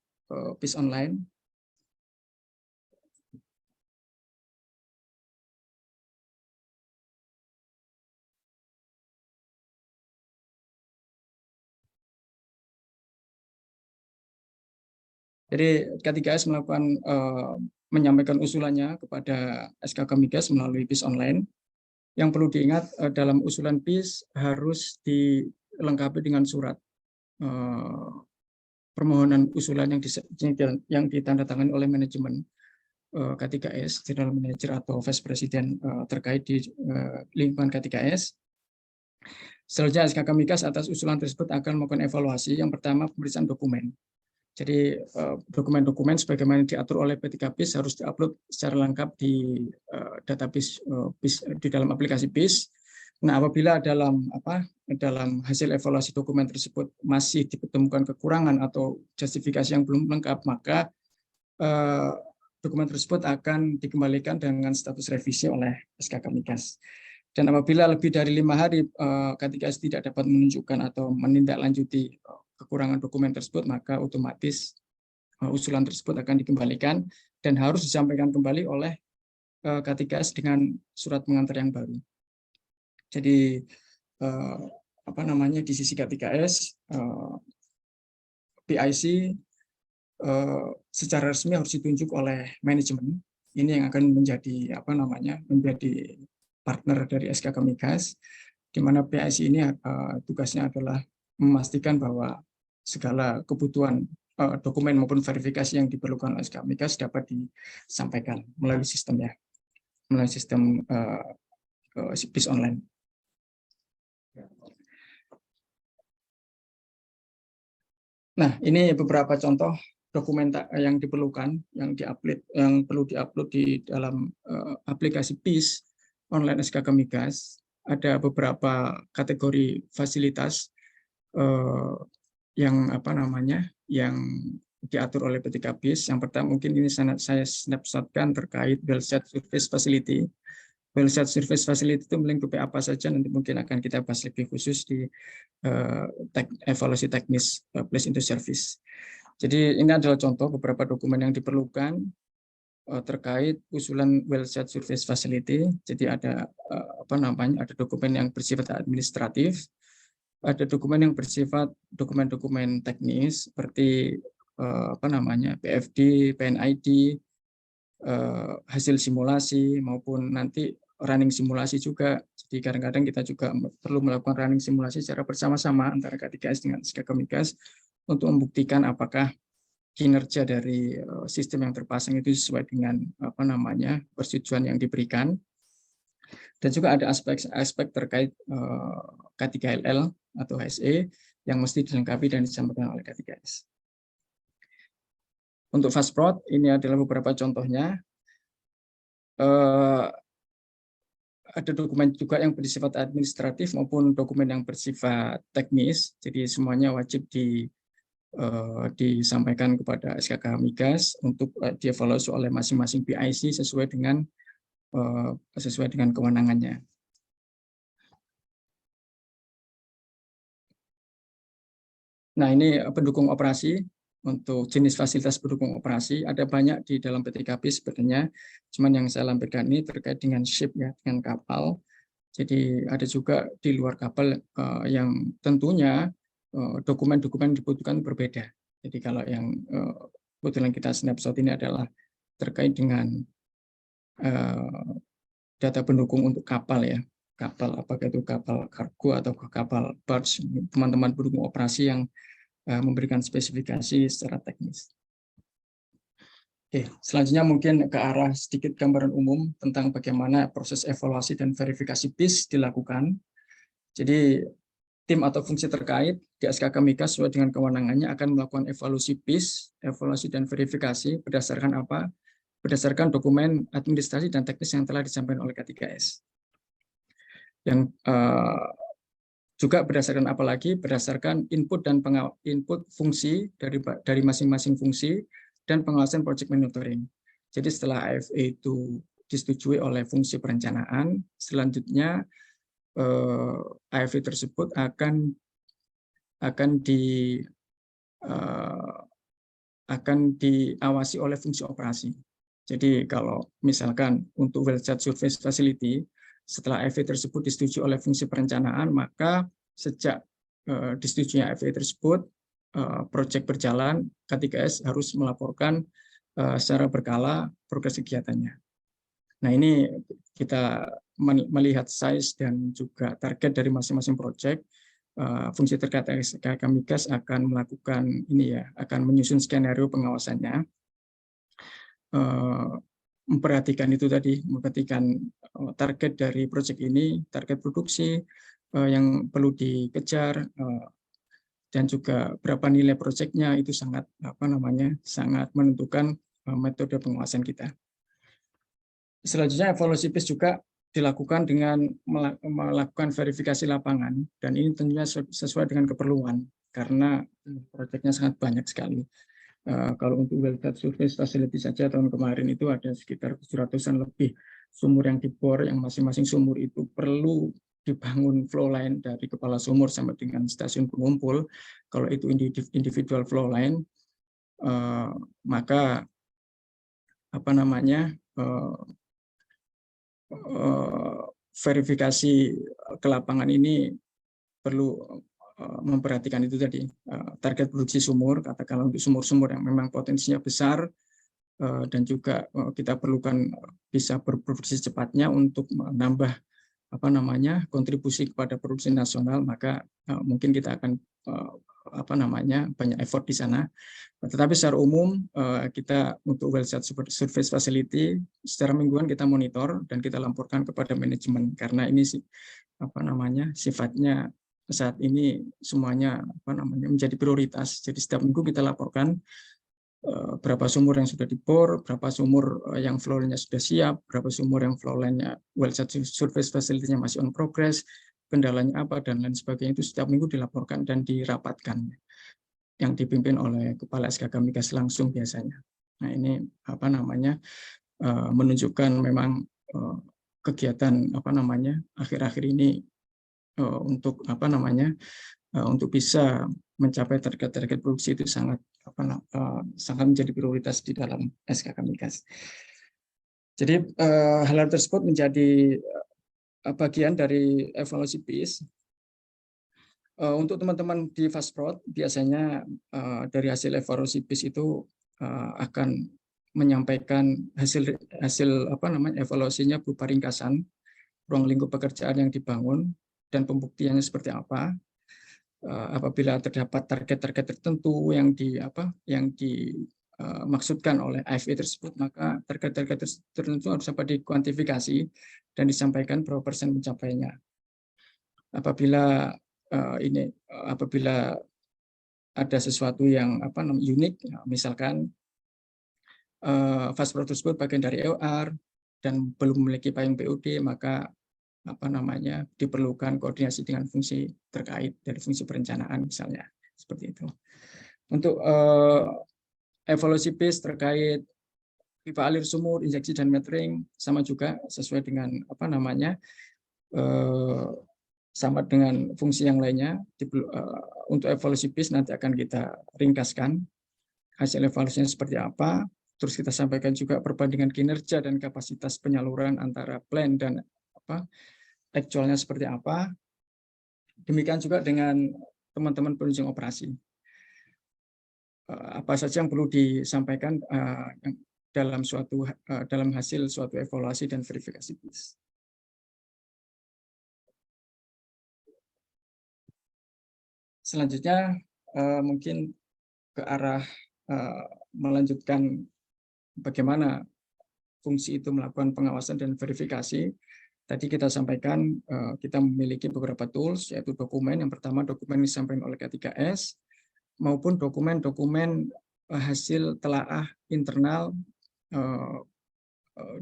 PIS online. Jadi K3S menyampaikan usulannya kepada SKK Migas melalui PIS online. Yang perlu diingat, dalam usulan PIS harus dilengkapi dengan surat permohonan usulan yang ditandatangani oleh manajemen K3S, General Manager atau Vice President terkait di lingkungan K3S. Selanjutnya SKK Migas atas usulan tersebut akan melakukan evaluasi. Yang pertama, pemeriksaan dokumen. Jadi dokumen-dokumen sebagaimana diatur oleh P3PIS harus diupload secara lengkap di database PIS, di dalam aplikasi PIS. Nah, apabila dalam hasil evaluasi dokumen tersebut masih ditemukan kekurangan atau justifikasi yang belum lengkap, maka dokumen tersebut akan dikembalikan dengan status revisi oleh SKK Migas. Dan apabila lebih dari 5 hari K3S tidak dapat menunjukkan atau menindaklanjuti kekurangan dokumen tersebut, maka otomatis usulan tersebut akan dikembalikan dan harus disampaikan kembali oleh K3S dengan surat pengantar yang baru. Jadi di sisi K3S PIC secara resmi harus ditunjuk oleh manajemen. Ini yang akan menjadi menjadi partner dari SKK Migas, di mana PIC ini tugasnya adalah memastikan bahwa segala kebutuhan dokumen maupun verifikasi yang diperlukan oleh SKK Migas dapat disampaikan melalui sistemnya, melalui sistem PIS online. Nah, ini beberapa contoh dokumen yang diperlukan, yang perlu diupload di dalam aplikasi PIS online SKK Migas. Ada beberapa kategori fasilitas yang diatur oleh P3PIS. Yang pertama mungkin ini saya snapshotkan terkait well set service facility. Well set service facility itu melingkupi apa saja, nanti mungkin akan kita bahas lebih khusus di evaluasi teknis place into service. Jadi ini adalah contoh beberapa dokumen yang diperlukan terkait usulan well set service facility. Jadi ada ada dokumen yang bersifat administratif, ada dokumen yang bersifat dokumen-dokumen teknis seperti PFD, PNID, hasil simulasi maupun nanti running simulasi juga. Jadi kadang-kadang kita juga perlu melakukan running simulasi secara bersama-sama antara K3S dengan SKK Migas untuk membuktikan apakah kinerja dari sistem yang terpasang itu sesuai dengan persetujuan yang diberikan. Dan juga ada aspek terkait K3LL atau HSE yang mesti dilengkapi dan disampaikan oleh K3S. Untuk FastProd, ini adalah beberapa contohnya. Ada dokumen juga yang bersifat administratif maupun dokumen yang bersifat teknis. Jadi semuanya wajib disampaikan kepada SKK Migas untuk dievaluasi oleh masing-masing PIC sesuai dengan kewenangannya. Nah, ini pendukung operasi. Untuk jenis fasilitas pendukung operasi ada banyak di dalam PTKP sebenarnya, cuman yang saya lampirkan ini terkait dengan ship ya, dengan kapal. Jadi ada juga di luar kapal yang tentunya dokumen-dokumen dibutuhkan berbeda. Jadi kalau yang kebetulan kita snapshot ini adalah terkait dengan data pendukung untuk kapal ya, kapal apakah itu kapal kargo atau kapal barge, teman-teman pendukung operasi yang memberikan spesifikasi secara teknis. Oke, selanjutnya mungkin ke arah sedikit gambaran umum tentang bagaimana proses evaluasi dan verifikasi BIS dilakukan. Jadi tim atau fungsi terkait di SKK Migas sesuai dengan kewenangannya akan melakukan evaluasi BIS, evaluasi dan verifikasi berdasarkan apa? Berdasarkan dokumen administrasi dan teknis yang telah disampaikan oleh K3S. Yang juga berdasarkan apa lagi? Berdasarkan input dan input fungsi dari masing-masing fungsi dan pengawasan project monitoring. Jadi setelah AFE itu disetujui oleh fungsi perencanaan, selanjutnya AFE tersebut akan diawasi oleh fungsi operasi. Jadi kalau misalkan untuk well site surface facility, setelah AFE tersebut disetujui oleh fungsi perencanaan, maka sejak disetujuinya AFE tersebut, proyek berjalan, K3S harus melaporkan secara berkala progres kegiatannya. Nah, ini kita melihat size dan juga target dari masing-masing proyek. Fungsi terkait SKK Migas akan melakukan akan menyusun skenario pengawasannya. Memperhatikan itu tadi, memperhatikan target dari proyek ini, target produksi yang perlu dikejar, dan juga berapa nilai proyeknya, itu sangat sangat menentukan metode pengawasan kita. Selanjutnya evaluasi BIS juga dilakukan dengan melakukan verifikasi lapangan, dan ini tentunya sesuai dengan keperluan karena proyeknya sangat banyak sekali. Kalau untuk well site surface facility saja tahun kemarin itu ada sekitar 700-an lebih sumur yang dibor, yang masing-masing sumur itu perlu dibangun flow line dari kepala sumur sampai dengan stasiun pengumpul. Kalau itu individual flow line, maka verifikasi ke lapangan ini perlu memperhatikan itu tadi, target produksi sumur, katakanlah untuk sumur-sumur yang memang potensinya besar, dan juga kita perlukan bisa berproduksi cepatnya untuk menambah kontribusi kepada produksi nasional, maka mungkin kita akan banyak effort di sana. Tetapi secara umum kita untuk well site surface facility secara mingguan kita monitor dan kita laporkan kepada manajemen, karena ini sifatnya saat ini semuanya menjadi prioritas. Jadi setiap minggu kita laporkan berapa sumur yang sudah dibor, berapa sumur yang flow line-nya sudah siap, berapa sumur yang flow line-nya well site surface facility-nya masih on progress, kendalanya apa dan lain sebagainya. Itu setiap minggu dilaporkan dan dirapatkan, yang dipimpin oleh Kepala SKK Migas langsung biasanya. Nah, ini menunjukkan memang kegiatan akhir-akhir ini untuk untuk bisa mencapai target-target produksi itu sangat menjadi prioritas di dalam SKK Migas. Jadi hal tersebut menjadi bagian dari evaluasi BIS. Untuk teman-teman di FastProd, biasanya dari hasil evaluasi BIS itu akan menyampaikan hasil evaluasinya berupa ringkasan ruang lingkup pekerjaan yang dibangun dan pembuktiannya seperti apa. Apabila terdapat target-target tertentu yang dimaksudkan oleh AFE tersebut, maka target-target tertentu harus dapat dikuantifikasi dan disampaikan berapa persen pencapaiannya. Apabila ada sesuatu yang unik, misalkan fast product tersebut bagian dari EOR dan belum memiliki payung PUD, maka diperlukan koordinasi dengan fungsi terkait dari fungsi perencanaan misalnya, seperti itu. Untuk evaluasi PIS terkait pipa alir sumur, injeksi dan metering sama juga sesuai dengan sama dengan fungsi yang lainnya. Untuk evaluasi PIS nanti akan kita ringkaskan hasil evaluasinya seperti apa. Terus kita sampaikan juga perbandingan kinerja dan kapasitas penyaluran antara plan dan aktualnya seperti apa. Demikian juga dengan teman-teman penunjang operasi. Apa saja yang perlu disampaikan dalam hasil suatu evaluasi dan verifikasi PIS. Selanjutnya mungkin ke arah melanjutkan bagaimana fungsi itu melakukan pengawasan dan verifikasi. Tadi kita sampaikan kita memiliki beberapa tools, yaitu dokumen. Yang pertama dokumen disampaikan oleh K3S, maupun dokumen-dokumen hasil telaah internal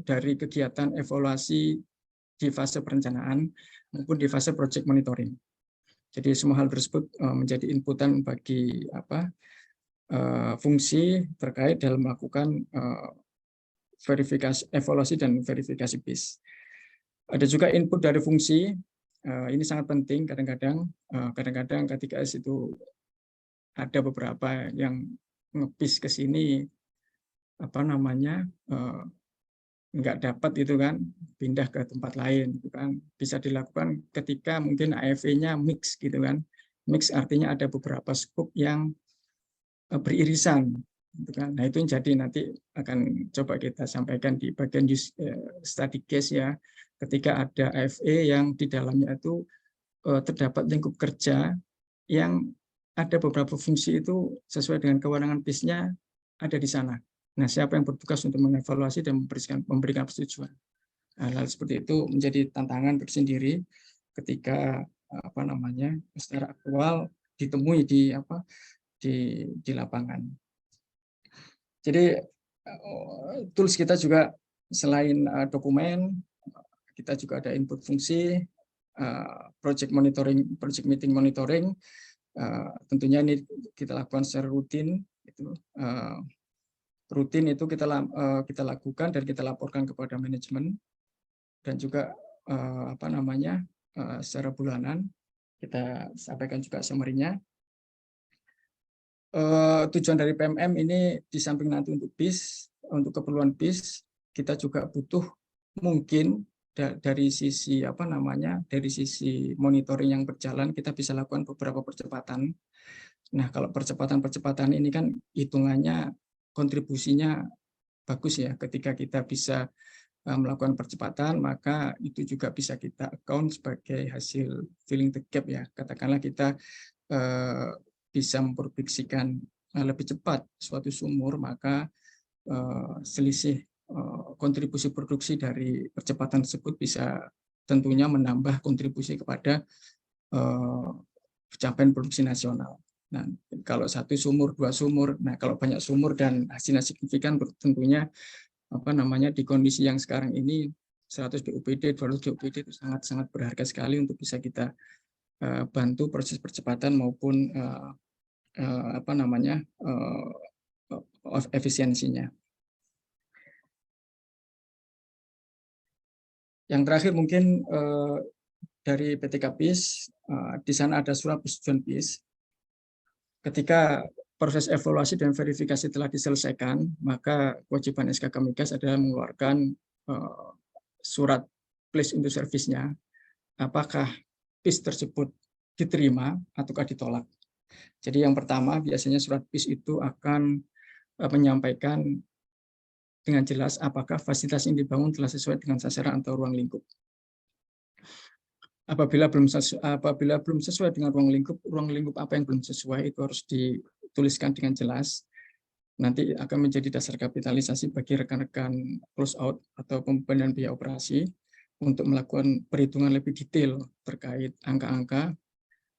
dari kegiatan evaluasi di fase perencanaan maupun di fase project monitoring. Jadi semua hal tersebut menjadi inputan bagi fungsi terkait dalam melakukan verifikasi, evaluasi dan verifikasi PIS. Ada juga input dari fungsi, ini sangat penting. Kadang-kadang K3S itu ada beberapa yang nge-PIS ke sini nggak dapat itu kan, pindah ke tempat lain itu kan. Bisa dilakukan ketika mungkin AFE-nya mix gitu kan. Mix artinya ada beberapa scope yang beririsan gitu kan. Nah, itu yang jadi nanti akan coba kita sampaikan di bagian study case ya, ketika ada AFE yang di dalamnya itu terdapat lingkup kerja yang ada beberapa fungsi itu sesuai dengan kewenangan PIS-nya ada di sana. Nah, siapa yang bertugas untuk mengevaluasi dan memberikan persetujuan? Hal seperti itu menjadi tantangan tersendiri ketika secara aktual ditemui di lapangan. Jadi tools kita juga selain dokumen, kita juga ada input fungsi, project meeting monitoring. Tentunya ini kita lakukan secara rutin. Rutin itu kita lakukan dan kita laporkan kepada manajemen, dan juga secara bulanan kita sampaikan juga summary-nya. Tujuan dari PMM ini di samping nanti untuk PIS, untuk keperluan PIS, kita juga butuh mungkin dari sisi dari sisi monitoring yang berjalan, kita bisa lakukan beberapa percepatan. Nah, kalau percepatan ini kan hitungannya kontribusinya bagus ya. Ketika kita bisa melakukan percepatan, maka itu juga bisa kita account sebagai hasil filling the gap ya. Katakanlah kita bisa memprediksikan lebih cepat suatu sumur, maka selisih kontribusi produksi dari percepatan tersebut bisa tentunya menambah kontribusi kepada pencapaian produksi nasional. Nah, kalau satu sumur, dua sumur, nah kalau banyak sumur dan hasilnya signifikan, tentunya di kondisi yang sekarang ini 100 BUPD, 200 BUPD itu sangat berharga sekali untuk bisa kita bantu proses percepatan maupun efisiensinya. Yang terakhir mungkin dari PTK PIS, di sana ada surat persetujuan PIS. Ketika proses evaluasi dan verifikasi telah diselesaikan, maka kewajiban SKK Migas adalah mengeluarkan surat place into service-nya. Apakah PIS tersebut diterima ataukah ditolak. Jadi yang pertama biasanya surat PIS itu akan menyampaikan dengan jelas apakah fasilitas yang dibangun telah sesuai dengan sasaran atau ruang lingkup. Apabila belum sesuai dengan ruang lingkup apa yang belum sesuai itu harus dituliskan dengan jelas. Nanti akan menjadi dasar kapitalisasi bagi rekan-rekan close out atau pembebanan biaya operasi untuk melakukan perhitungan lebih detail terkait angka-angka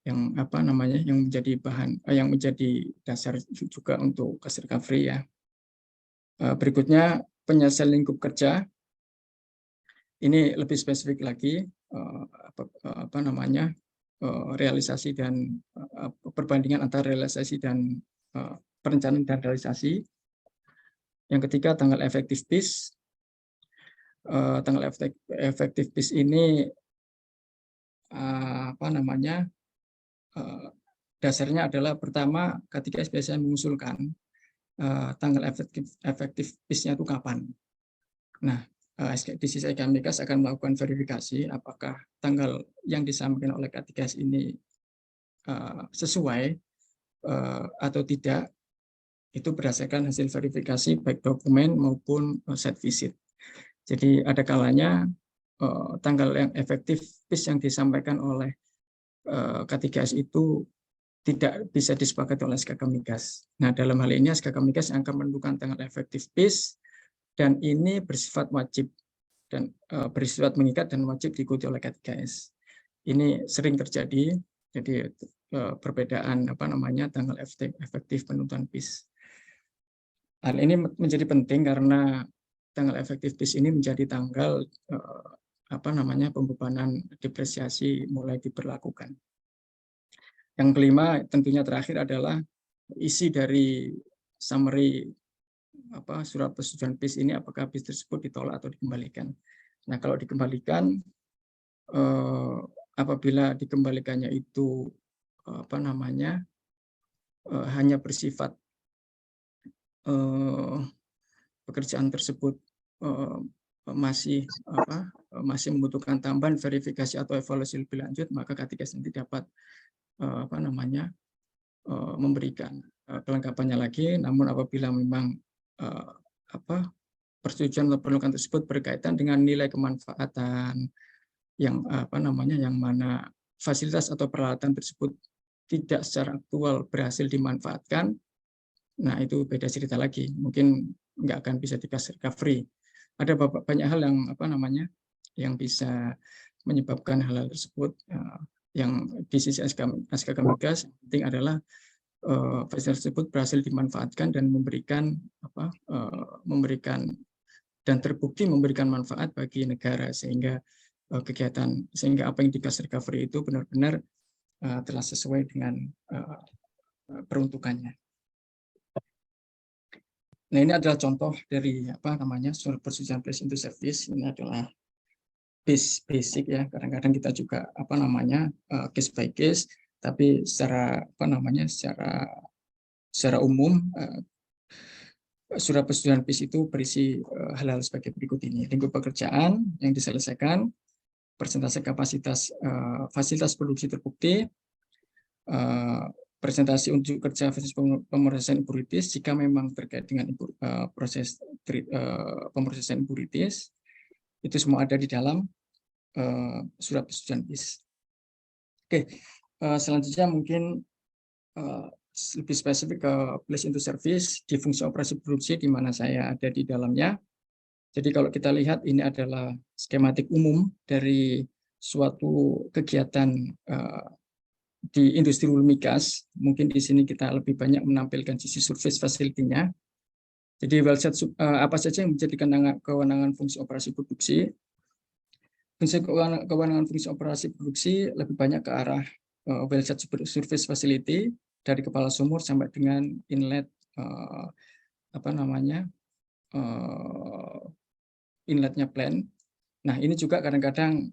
yang yang menjadi yang menjadi dasar juga untuk cost recovery ya. Berikutnya penyelesaian lingkup kerja. Ini lebih spesifik lagi realisasi dan perbandingan antara realisasi dan perencanaan dan realisasi. Yang ketiga tanggal efektif PIS. Tanggal efektif PIS ini dasarnya adalah pertama ketika SBSN mengusulkan tanggal efektif PIS-nya itu kapan. Nah, DCC Migas akan melakukan verifikasi apakah tanggal yang disampaikan oleh Katigas ini sesuai atau tidak. Itu berdasarkan hasil verifikasi baik dokumen maupun site visit. Jadi ada kalanya tanggal yang efektif PIS yang disampaikan oleh Katigas itu tidak bisa disepakati oleh SKK Migas. Nah, dalam hal ini SKK Migas akan menentukan tanggal efektif PIS dan ini bersifat wajib dan bersifat mengikat dan wajib diikuti oleh K3S. Ini sering terjadi, jadi perbedaan tanggal efektif penentuan PIS. Hal ini menjadi penting karena tanggal efektif PIS ini menjadi tanggal pembebanan depresiasi mulai diberlakukan. Yang kelima, tentunya terakhir adalah isi dari summary surat persetujuan PIS ini, apakah PIS tersebut ditolak atau dikembalikan. Nah, kalau dikembalikan, apabila dikembalikannya itu hanya bersifat pekerjaan tersebut masih membutuhkan tambahan verifikasi atau evaluasi lebih lanjut, maka Katigas nanti dapat memberikan kelengkapannya lagi. Namun apabila memang persetujuan atau penolakan tersebut berkaitan dengan nilai kemanfaatan yang yang mana fasilitas atau peralatan tersebut tidak secara aktual berhasil dimanfaatkan, nah itu beda cerita lagi, mungkin nggak akan bisa di-cost recovery. Ada banyak hal yang yang bisa menyebabkan hal-hal tersebut. Yang di sisi SKK Migas penting adalah fasilitas tersebut berhasil dimanfaatkan dan memberikan dan terbukti memberikan manfaat bagi negara sehingga apa yang di-cost recovery itu benar-benar telah sesuai dengan peruntukannya. Nah, ini adalah contoh dari surat persetujuan place into service. Ini adalah basic ya. Kadang-kadang kita juga case by case, tapi secara secara umum surat persetujuan PIS itu berisi hal-hal sebagai berikut ini. Lingkup pekerjaan yang diselesaikan, persentase kapasitas fasilitas produksi terbukti, presentasi unjuk kerja versus pemrosesan impuritis jika memang terkait dengan proses pemrosesan impuritis, itu semua ada di dalam surat persetujuan PIS. Oke, selanjutnya mungkin lebih spesifik ke place into service di fungsi operasi produksi di mana saya ada di dalamnya. Jadi kalau kita lihat ini adalah skematik umum dari suatu kegiatan di industri hulu migas. Mungkin di sini kita lebih banyak menampilkan sisi surface facility-nya. Jadi wellsite apa saja yang menjadi kewenangan fungsi operasi produksi. Fungsi kewenangan fungsi operasi produksi lebih banyak ke arah wellsite surface facility dari kepala sumur sampai dengan inlet inletnya plant. Nah, ini juga kadang-kadang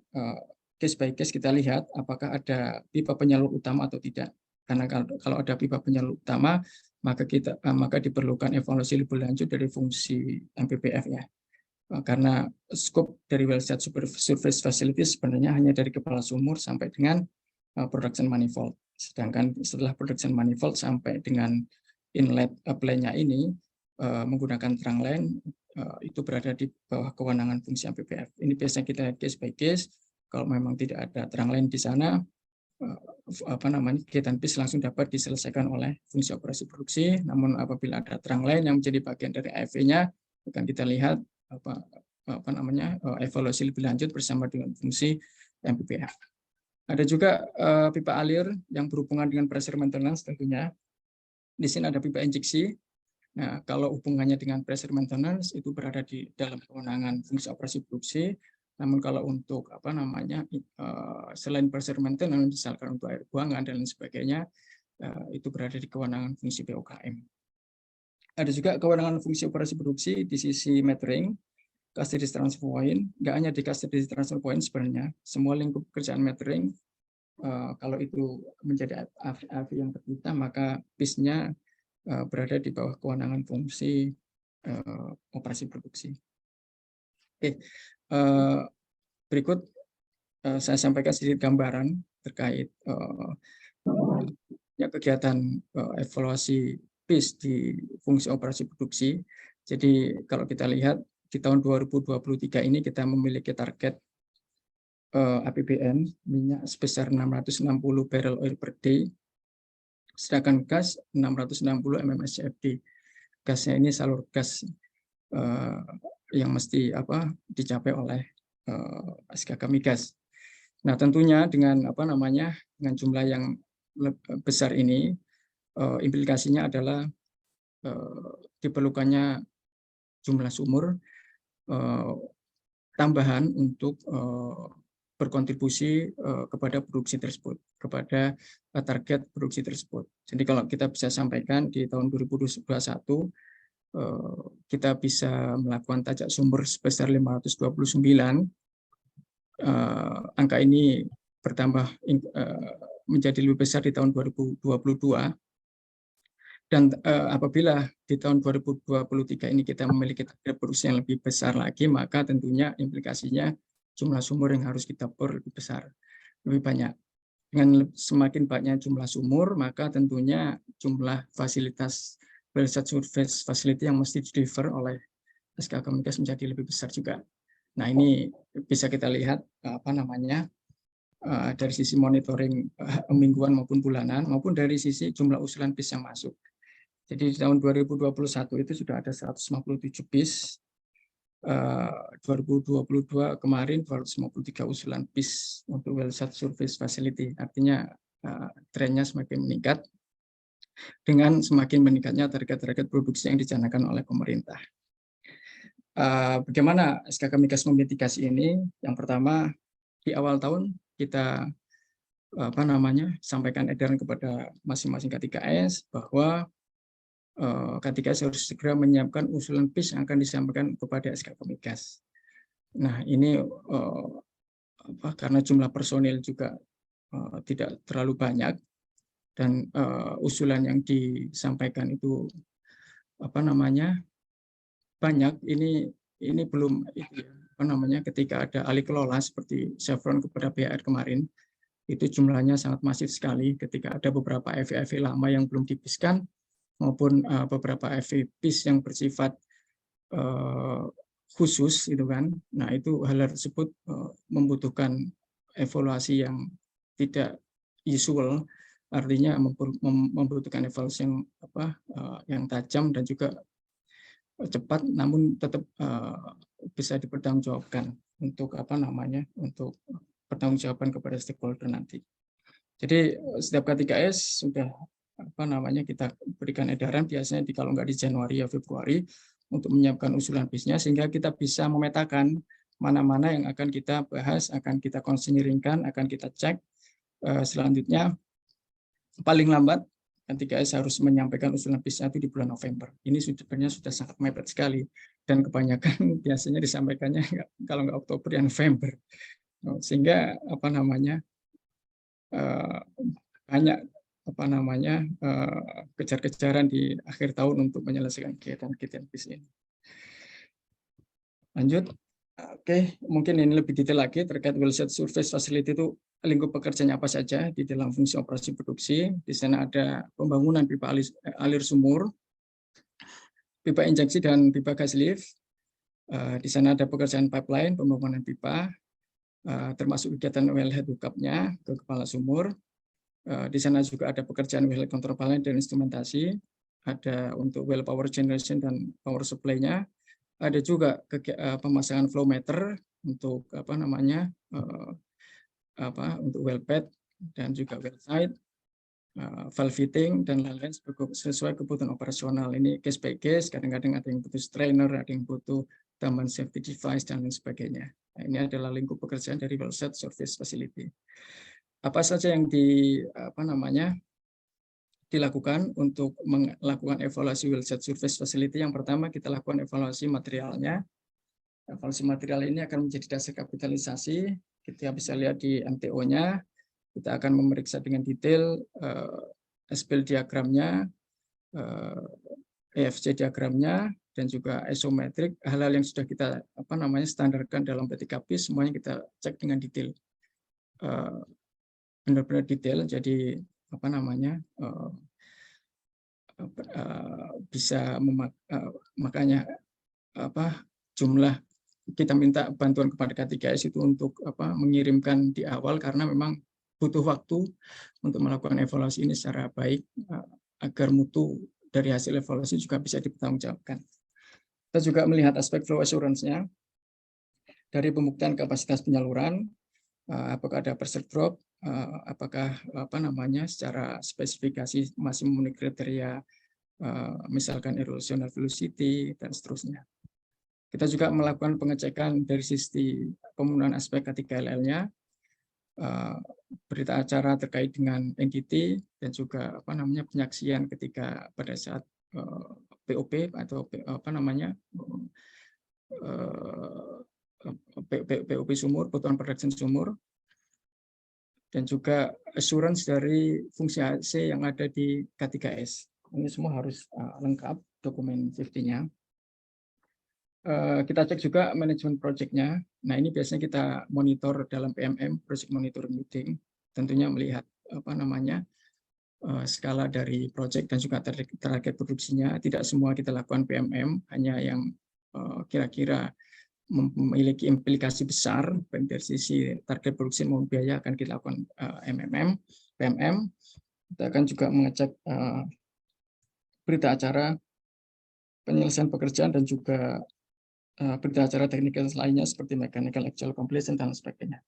case by case kita lihat apakah ada pipa penyalur utama atau tidak. Karena kalau ada pipa penyalur utama, maka diperlukan evaluasi lebih lanjut dari fungsi MPPF ya. Karena scope dari wellsite surface facility sebenarnya hanya dari kepala sumur sampai dengan production manifold. Sedangkan setelah production manifold sampai dengan inlet plant-nya ini menggunakan trunk line itu berada di bawah kewenangan fungsi MPPF. Ini biasanya kita case by case. Kalau memang tidak ada terang lain di sana, kegiatan PIS langsung dapat diselesaikan oleh fungsi operasi produksi. Namun apabila ada terang lain yang menjadi bagian dari AFV-nya, akan kita lihat evaluasi lebih lanjut bersama dengan fungsi MPPF. Ada juga pipa alir yang berhubungan dengan pressure maintenance tentunya. Di sini ada pipa injeksi. Nah, kalau hubungannya dengan pressure maintenance itu berada di dalam kewenangan fungsi operasi produksi. Namun kalau untuk selain pressure maintenance, misalkan untuk air buangan dan lain sebagainya, itu berada di kewenangan fungsi POKM. Ada juga kewenangan fungsi operasi produksi di sisi metering, custody transfer point. Nggak hanya di custody transfer point sebenarnya, semua lingkup pekerjaan metering, kalau itu menjadi AV yang terbuka, maka PIS-nya berada di bawah kewenangan fungsi operasi produksi. Oke, berikut saya sampaikan sedikit gambaran terkait kegiatan evaluasi PIS di fungsi operasi produksi. Jadi kalau kita lihat di tahun 2023 ini kita memiliki target APBN minyak sebesar 660 barrel oil per day, sedangkan gas 660 mmscfd. Gasnya ini salur gas yang mesti dicapai oleh SKK Migas. Nah, tentunya dengan dengan jumlah yang besar ini, implikasinya adalah diperlukannya jumlah sumur tambahan untuk berkontribusi kepada produksi tersebut, kepada target produksi tersebut. Jadi kalau kita bisa sampaikan di tahun 2021, kita bisa melakukan tajak sumur sebesar 529. Angka ini bertambah menjadi lebih besar di tahun 2022. Dan apabila di tahun 2023 ini kita memiliki target produksi yang lebih besar lagi, maka tentunya implikasinya jumlah sumur yang harus kita bor lebih besar, lebih banyak. Dengan semakin banyak jumlah sumur, maka tentunya jumlah fasilitas wellsite surface facility yang mesti di-deliver oleh SKK Migas menjadi lebih besar juga. Nah, ini bisa kita lihat dari sisi monitoring mingguan maupun bulanan, maupun dari sisi jumlah usulan PIS yang masuk. Jadi di tahun 2021 itu sudah ada 157 PIS. 2022 kemarin 253 usulan PIS untuk wellsite surface facility. Artinya trennya semakin meningkat dengan semakin meningkatnya target-target produksi yang dicanangkan oleh pemerintah. Bagaimana SKK Migas memitigasi ini? Yang pertama, di awal tahun kita sampaikan edaran kepada masing-masing K3S bahwa K3S harus segera menyiapkan usulan PIS yang akan disampaikan kepada SKK Migas. Nah, ini karena jumlah personil juga tidak terlalu banyak dan usulan yang disampaikan itu banyak. Ini belum ketika ada alih kelola seperti Chevron kepada BHR kemarin, itu jumlahnya sangat masif sekali. Ketika ada beberapa EV lama yang belum dipiskan, maupun beberapa EV PIS yang bersifat khusus, itu kan. Nah, itu hal tersebut membutuhkan evaluasi yang tidak usual, artinya membutuhkan evaluasi yang tajam dan juga cepat, namun tetap bisa dipertanggungjawabkan untuk untuk pertanggungjawaban kepada stakeholder nanti. Jadi setiap K3S sudah kita berikan edaran biasanya kalau nggak di Januari ya Februari untuk menyiapkan usulan PIS-nya, sehingga kita bisa memetakan mana-mana yang akan kita bahas, akan kita konsinyringkan, akan kita cek. Selanjutnya paling lambat K3S harus menyampaikan usulan PIS-nya itu di bulan November. Ini sebenarnya sudah sangat mepet sekali dan kebanyakan biasanya disampaikannya kalau nggak Oktober ya November. Sehingga banyak kejar-kejaran di akhir tahun untuk menyelesaikan kegiatan PIS ini. Lanjut. Oke, mungkin ini lebih detail lagi terkait wellsite surface facility itu lingkup pekerjaannya apa saja di dalam fungsi operasi produksi. Di sana ada pembangunan pipa alir sumur, pipa injeksi dan pipa gas lift. Di sana ada pekerjaan pipeline, pembangunan pipa, termasuk kegiatan wellhead hookup-nya ke kepala sumur. Di sana juga ada pekerjaan wellhead counterbalance dan instrumentasi, ada untuk well power generation dan power supply-nya, ada juga pemasangan flow meter untuk untuk well pad dan juga well site, valve fitting dan lain-lain sesuai kebutuhan operasional. Ini case by case, kadang-kadang ada yang butuh strainer, ada yang butuh tambahan safety device dan lain sebagainya. Nah, ini adalah lingkup pekerjaan dari well site service facility. Apa saja yang dilakukan untuk melakukan evaluasi well site surface facility? Yang pertama, kita lakukan evaluasi materialnya. Evaluasi material ini akan menjadi dasar kapitalisasi. Kita bisa lihat di MTO-nya. Kita akan memeriksa dengan detail SPL diagramnya, EFC diagramnya, dan juga isometrik. Hal-hal yang sudah kita standarkan dalam PTKP, semuanya kita cek dengan detail. Benar-benar detail, jadi bisa makanya jumlah kita minta bantuan kepada K3S itu untuk mengirimkan di awal, karena memang butuh waktu untuk melakukan evaluasi ini secara baik agar mutu dari hasil evaluasi juga bisa dipertanggungjawabkan. Kita juga melihat aspek flow assurance-nya dari pembuktian kapasitas penyaluran, apakah ada pressure drop, apakah secara spesifikasi masih memenuhi kriteria misalkan erosional velocity dan seterusnya. Kita juga melakukan pengecekan dari sisi pemenuhan aspek K3LL-nya, berita acara terkait dengan entity, dan juga penyaksian ketika pada saat POP atau POP sumur, potongan production sumur, dan juga assurance dari fungsi AC yang ada di K3S. Ini semua harus lengkap dokumen safety-nya. Kita cek juga manajemen project-nya. Nah, ini biasanya kita monitor dalam PMM, project monitoring meeting, tentunya melihat skala dari project dan juga target produksinya. Tidak semua kita lakukan PMM, hanya yang kira-kira memiliki implikasi besar baik dari sisi target produksi maupun biaya akan kita lakukan PMM. Kita akan juga mengecek berita acara penyelesaian pekerjaan dan juga berita acara teknikal lainnya seperti mechanical actual completion dan sebagainya.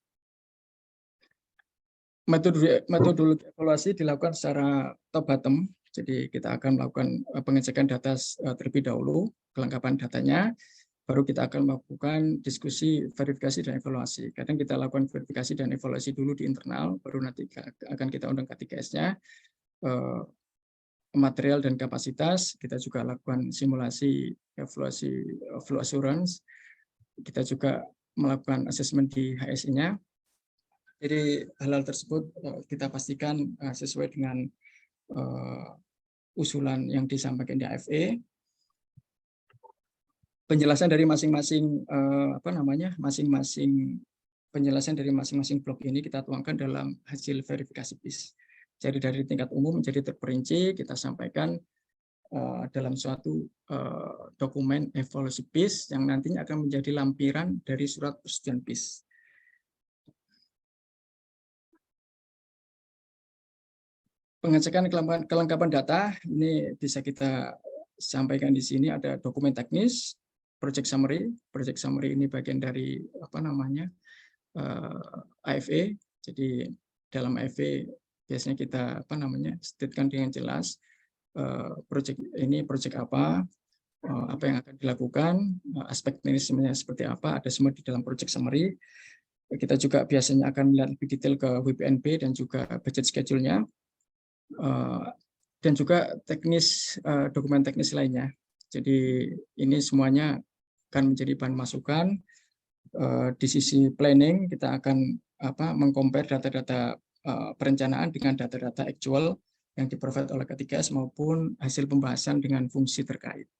Metodologi evaluasi dilakukan secara top bottom, jadi kita akan melakukan pengecekan data terlebih dahulu, kelengkapan datanya, baru kita akan melakukan diskusi, verifikasi, dan evaluasi. Kadang kita lakukan verifikasi dan evaluasi dulu di internal, baru nanti akan kita undang K3S-nya, material dan kapasitas. Kita juga lakukan simulasi evaluasi flow assurance. Kita juga melakukan asesmen di HSE-nya. Jadi hal-hal tersebut kita pastikan sesuai dengan usulan yang disampaikan di AFE. Penjelasan dari masing-masing penjelasan dari masing-masing blok ini kita tuangkan dalam hasil verifikasi PIS. Jadi dari tingkat umum menjadi terperinci, kita sampaikan dalam suatu dokumen evaluasi PIS yang nantinya akan menjadi lampiran dari surat persetujuan PIS. Pengecekan kelengkapan data ini bisa kita sampaikan di sini. Ada dokumen teknis, project summary. Project summary ini bagian dari AFE. Jadi dalam AFE biasanya kita statekan dengan jelas project ini project apa yang akan dilakukan, aspek teknisnya seperti apa, ada semua di dalam project summary. Kita juga biasanya akan melihat lebih detail ke WPNP dan juga budget schedule-nya. Dan juga dokumen teknis lainnya. Jadi ini semuanya akan menjadi bahan masukan. Di sisi planning kita akan mengcompare data-data perencanaan dengan data-data actual yang di-provide oleh K3S maupun hasil pembahasan dengan fungsi terkait.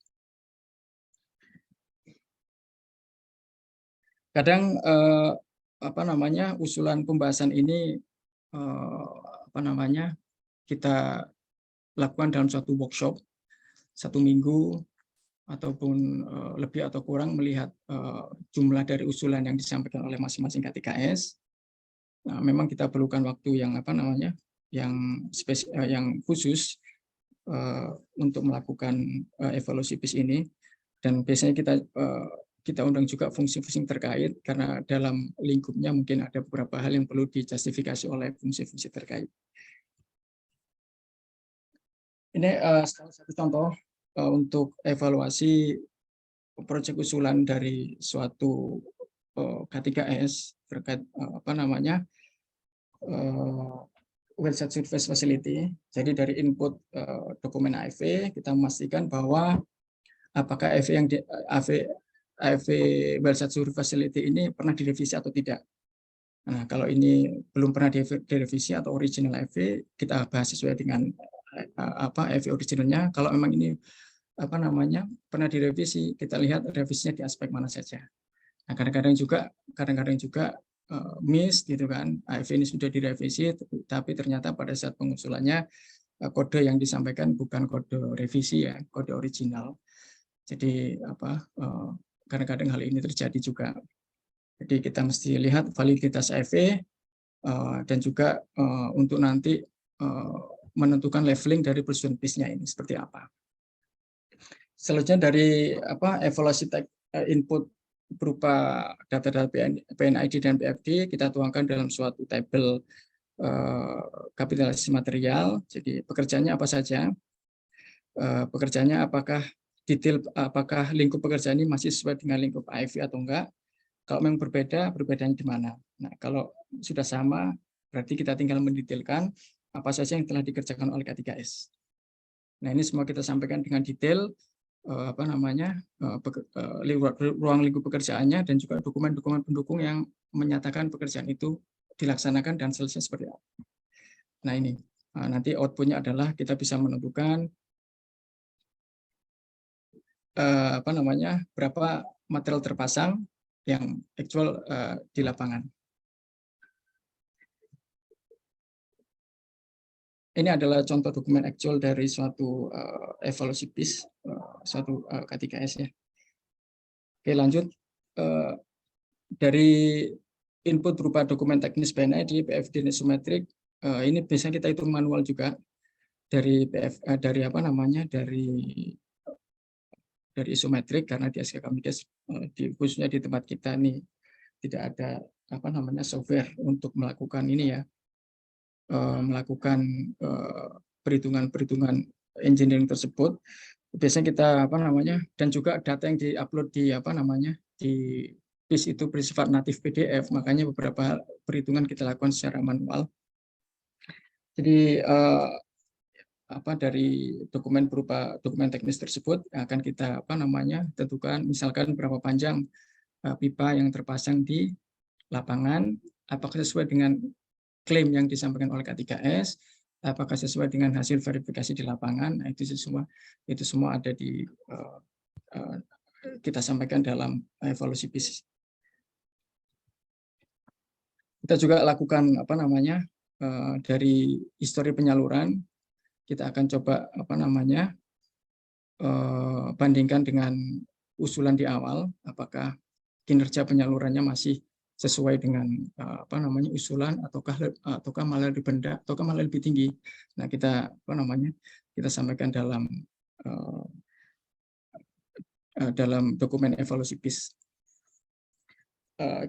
Kadang usulan pembahasan ini kita lakukan dalam suatu workshop 1 minggu ataupun lebih atau kurang melihat jumlah dari usulan yang disampaikan oleh masing-masing KTKS. Nah, memang kita perlukan waktu yang yang khusus untuk melakukan evaluasi PIS ini, dan biasanya kita undang juga fungsi-fungsi terkait karena dalam lingkupnya mungkin ada beberapa hal yang perlu dijustifikasi oleh fungsi-fungsi terkait. Ini salah satu contoh untuk evaluasi proyek usulan dari suatu K3S terkait website service facility. Jadi dari input dokumen AFV kita memastikan bahwa apakah AFV website service facility ini pernah direvisi atau tidak. Nah, kalau ini belum pernah direvisi atau original AFV, kita bahas sesuai dengan AFV originalnya. Kalau memang ini pernah direvisi, kita lihat revisinya di aspek mana saja. Nah, kadang-kadang juga miss gitu kan, AFV ini sudah direvisi, tapi ternyata pada saat pengusulannya kode yang disampaikan bukan kode revisi ya, kode original. Jadi kadang-kadang hal ini terjadi juga. Jadi kita mesti lihat validitas AFV dan juga untuk nanti menentukan leveling dari persetujuan PIS-nya ini seperti apa. Selanjutnya dari evaluasi input berupa data-data PNID dan PFD kita tuangkan dalam suatu tabel kapitalisasi material. Jadi pekerjaannya apa saja? Pekerjaannya apakah detail, apakah lingkup pekerjaan ini masih sesuai dengan lingkup AFV atau enggak? Kalau memang berbeda, perbedaannya di mana? Nah, kalau sudah sama, berarti kita tinggal mendetailkan apa saja yang telah dikerjakan oleh K3S. Nah, ini semua kita sampaikan dengan detail ruang lingkup pekerjaannya dan juga dokumen-dokumen pendukung yang menyatakan pekerjaan itu dilaksanakan dan selesai seperti apa. Nah, ini nanti outputnya adalah kita bisa menentukan berapa material terpasang yang actual di lapangan. Ini adalah contoh dokumen actual dari suatu evaluasi PIS, suatu K3S ya. Oke, lanjut. Dari input berupa dokumen teknis PNID, PFD, dan isometrik, ini biasanya kita hitung manual juga dari dari isometrik, karena di SK Kamikdes khususnya di tempat kita nih tidak ada software untuk melakukan ini ya, melakukan perhitungan engineering tersebut. Biasanya kita dan juga data yang diupload di di PIS itu bersifat natif PDF, makanya beberapa perhitungan kita lakukan secara manual. Jadi dari dokumen berupa dokumen teknis tersebut akan kita tentukan misalkan berapa panjang pipa yang terpasang di lapangan, apakah sesuai dengan klaim yang disampaikan oleh K3S, apakah sesuai dengan hasil verifikasi di lapangan. Nah, itu semua ada di kita sampaikan dalam evaluasi PIS. Kita juga lakukan dari histori penyaluran, kita akan coba bandingkan dengan usulan di awal, apakah kinerja penyalurannya masih sesuai dengan usulan ataukah malah lebih rendah ataukah malah lebih tinggi. Nah, kita kita sampaikan dalam dokumen evaluasi PIS.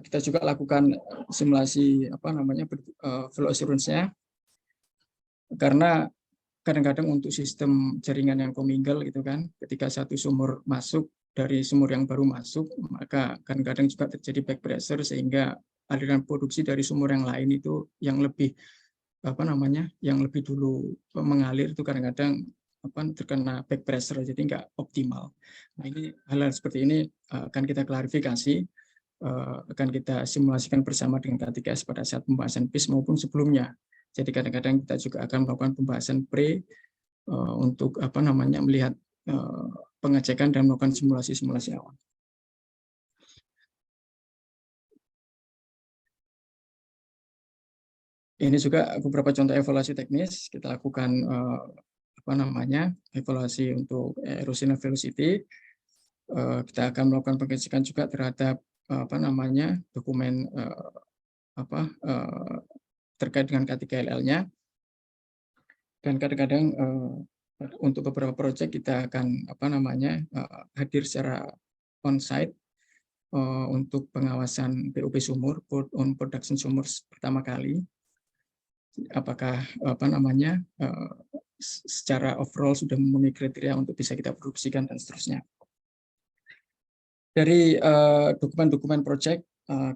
Kita juga lakukan simulasi flow assurance-nya, karena kadang-kadang untuk sistem jaringan yang commingle gitu kan, ketika satu sumur masuk dari sumur yang baru masuk, maka kadang-kadang juga terjadi back pressure sehingga aliran produksi dari sumur yang lain itu yang lebih yang lebih dulu mengalir itu kadang-kadang terkena back pressure, jadi nggak optimal. Nah, ini hal-hal seperti ini akan kita klarifikasi, akan kita simulasikan bersama dengan K3S pada saat pembahasan PIS maupun sebelumnya. Jadi kadang-kadang kita juga akan melakukan pembahasan pre untuk melihat pengecekan dan melakukan simulasi-simulasi awal. Ini juga beberapa contoh evaluasi teknis. Kita lakukan evaluasi untuk erosional velocity. kita akan melakukan pengecekan juga terhadap dokumen terkait dengan KTKLL-nya. Dan kadang-kadang untuk beberapa proyek kita akan hadir secara on-site untuk pengawasan POP sumur, port on production sumur pertama kali. Apakah secara overall sudah memenuhi kriteria untuk bisa kita produksikan dan seterusnya. Dari dokumen-dokumen proyek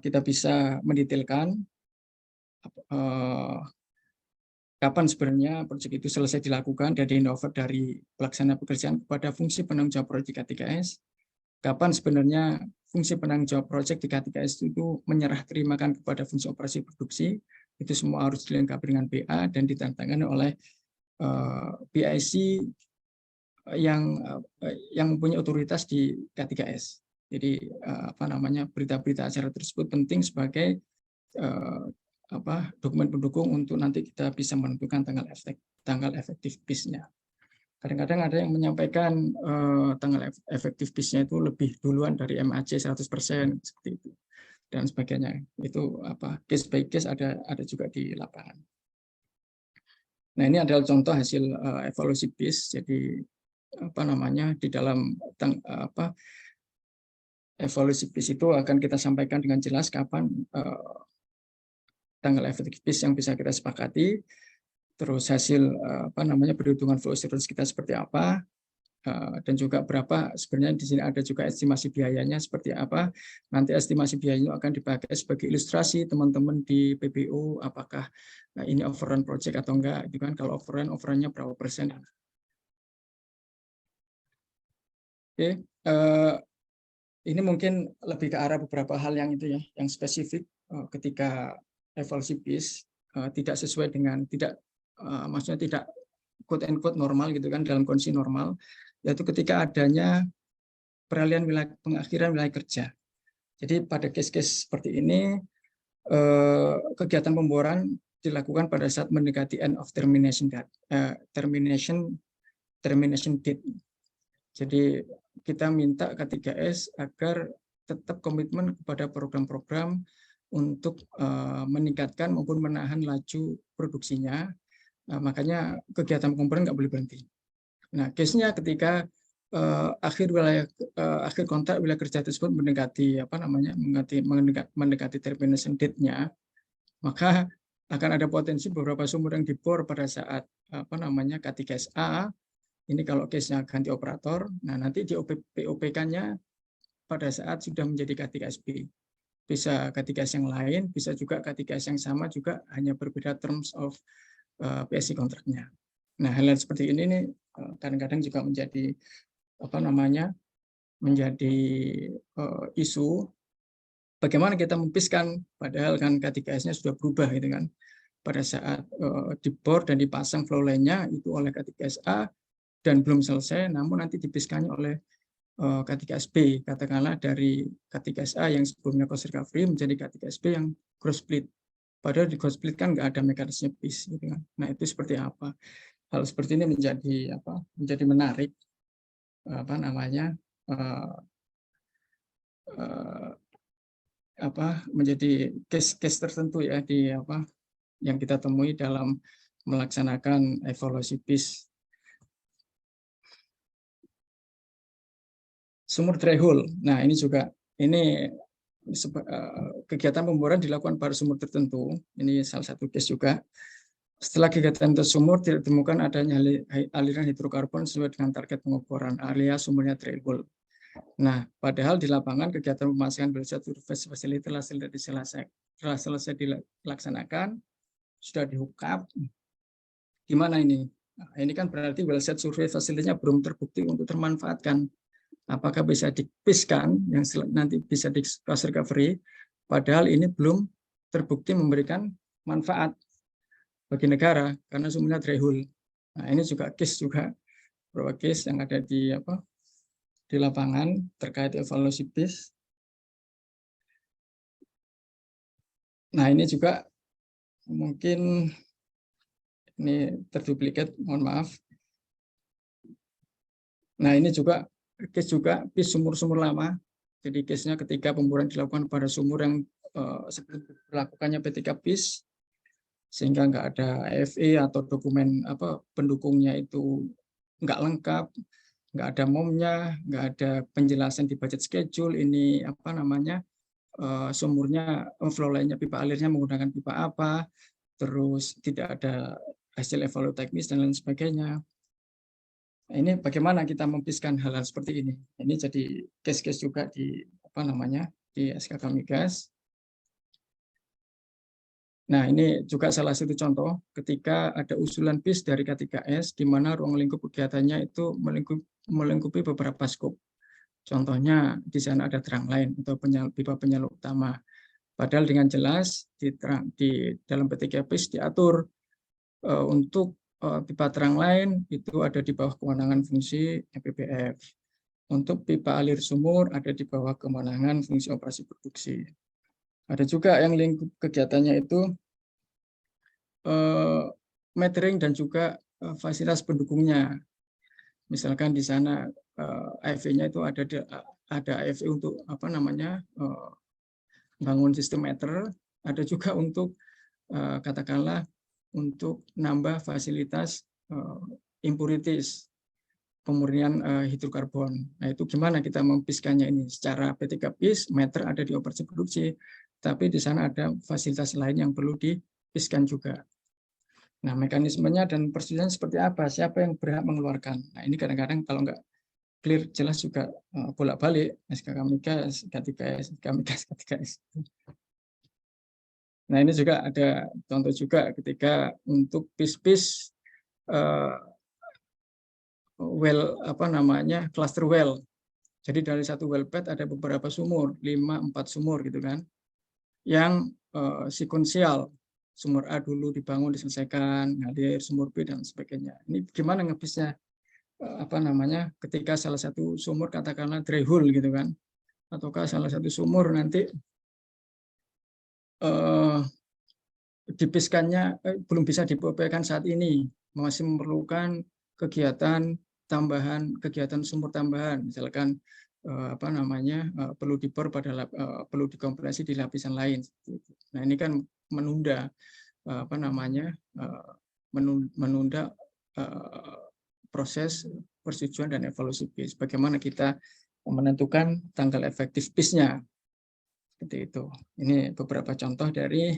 kita bisa mendetailkan kapan sebenarnya proyek itu selesai dilakukan dan handover dari pelaksana pekerjaan kepada fungsi penanggung jawab proyek di KTKS. Kapan sebenarnya fungsi penanggung jawab proyek di KTKS itu menyerah terimakan kepada fungsi operasi produksi. Itu semua harus dilengkapi dengan BA dan ditantangkan oleh PIC yang mempunyai otoritas di KTKS. Jadi berita-berita acara tersebut penting sebagai dokumen pendukung untuk nanti kita bisa menentukan tanggal efektif BIS-nya. Kadang-kadang ada yang menyampaikan tanggal efektif BIS-nya itu lebih duluan dari MAC 100% seperti itu dan sebagainya. Itu case by case ada juga di lapangan. Nah, ini adalah contoh hasil evaluasi BIS. Jadi di dalam evaluasi BIS itu akan kita sampaikan dengan jelas kapan tanggal efektif BIS yang bisa kita sepakati, terus hasil perhitungan flow assurance kita seperti apa, dan juga berapa sebenarnya di sini ada juga estimasi biayanya seperti apa. Nanti estimasi biayanya akan dipakai sebagai ilustrasi teman-teman di PBO apakah ini overrun project atau enggak, gitu kan. Kalau overrunnya berapa persen. Oke, ini mungkin lebih ke arah beberapa hal yang itu ya, yang spesifik ketika evaluasi BIS tidak sesuai dengan maksudnya tidak quote and quote normal gitu kan dalam kondisi normal, yaitu ketika adanya peralihan pengakhiran wilayah kerja. Jadi pada case-case seperti ini kegiatan pemboran dilakukan pada saat mendekati end of termination date. Jadi kita minta K3S agar tetap komitmen kepada program-program untuk meningkatkan maupun menahan laju produksinya. Makanya kegiatan pemboran nggak boleh berhenti. Nah, case-nya ketika akhir kontrak wilayah kerja tersebut mendekati termination date-nya, maka akan ada potensi beberapa sumur yang dibor pada saat K3SA. Ini kalau case-nya ganti operator. Nah, nanti di POPK-nya pada saat sudah menjadi K3SB. Bisa K3S yang lain, bisa juga K3S yang sama, juga hanya berbeda terms of PSC kontraknya. Nah, hal-hal seperti ini nih kadang-kadang juga menjadi isu bagaimana kita mempiskan, padahal kan K3S-nya sudah berubah gitu kan. Pada saat dibor dan dipasang flow line-nya itu oleh K3SA dan belum selesai, namun nanti dipiskannya oleh K3SB, katakanlah dari K3SA yang sebelumnya cost recovery menjadi K3SB yang gross split. Padahal di gross split kan nggak ada mekanisme BIS, gitu kan. Nah, itu seperti apa? Hal seperti ini menjadi menarik, menjadi case tertentu ya yang kita temui dalam melaksanakan evaluasi BIS. Sumur dry hole. Nah, ini kegiatan pemboran dilakukan pada sumur tertentu. Ini salah satu case juga. Setelah kegiatan tersumur tidak ditemukan adanya aliran hidrokarbon sesuai dengan target pengeboran alias sumurnya dry hole. Nah, padahal di lapangan kegiatan pemasangan well surface facility telah selesai dilaksanakan, sudah di-hookup. Gimana ini? Nah, ini kan berarti well surface facility-nya belum terbukti untuk termanfaatkan. Apakah bisa dipiskan yang nanti bisa di cost recovery, padahal ini belum terbukti memberikan manfaat bagi negara karena sumbernya dry hole. Nah, ini juga beberapa case yang ada di lapangan terkait evaluasi BIS. Nah, ini juga mungkin ini terduplikat, mohon maaf. Nah, ini juga case juga PIS sumur-sumur lama. Jadi case-nya ketika pemboran dilakukan pada sumur yang sebelum dilakukannya P3 PIS, sehingga nggak ada AFE atau dokumen pendukungnya itu nggak lengkap, nggak ada MOM-nya, nggak ada penjelasan di budget schedule, ini sumurnya, flow line-nya, pipa alirnya menggunakan pipa apa, terus tidak ada hasil evaluasi teknis dan lain sebagainya. Nah, ini bagaimana kita mempiskan hal-hal seperti ini. Ini jadi case-case juga di di SKK Migas. Nah, ini juga salah satu contoh ketika ada usulan PIS dari K3S di mana ruang lingkup kegiatannya itu melingkupi beberapa skop. Contohnya di sana ada terang lain atau pipa penyalur utama. Padahal dengan jelas di dalam P3 PIS diatur untuk pipa terang lain itu ada di bawah kewenangan fungsi MPPF. Untuk pipa alir sumur ada di bawah kewenangan fungsi operasi produksi. Ada juga yang lingkup kegiatannya itu metering dan juga fasilitas pendukungnya. Misalkan di sana AFE-nya itu ada AFE untuk bangun sistem meter, ada juga untuk katakanlah untuk nambah fasilitas impurities, pemurnian hidrokarbon. Nah, itu gimana kita mempiskannya ini? Secara P3 PIS, meter ada di operasi produksi, tapi di sana ada fasilitas lain yang perlu dipiskan juga. Nah, mekanismenya dan persetujuan seperti apa? Siapa yang berhak mengeluarkan? Nah, ini kadang-kadang kalau nggak clear, jelas juga bolak-balik, SKK Migas, K3S, SKK Migas, K3S. Nah, ini juga ada contoh juga ketika untuk PIS-PIS cluster well. Jadi dari satu well pad ada beberapa sumur, 5-4 sumur gitu kan, yang sekuensial. Sumur A dulu dibangun, diselesaikan, ngalir sumur B dan sebagainya. Ini gimana ngepisnya ketika salah satu sumur katakanlah dry hole gitu kan, ataukah salah satu sumur nanti dipiskannya belum bisa diperbaiki saat ini, masih memerlukan kegiatan tambahan, kegiatan sumur tambahan, misalkan perlu dibor perlu dikompresi di lapisan lain. Nah, ini kan menunda menunda proses persetujuan dan evaluasi PIS. Bagaimana kita menentukan tanggal efektif PIS-nya. Seperti itu. Ini beberapa contoh dari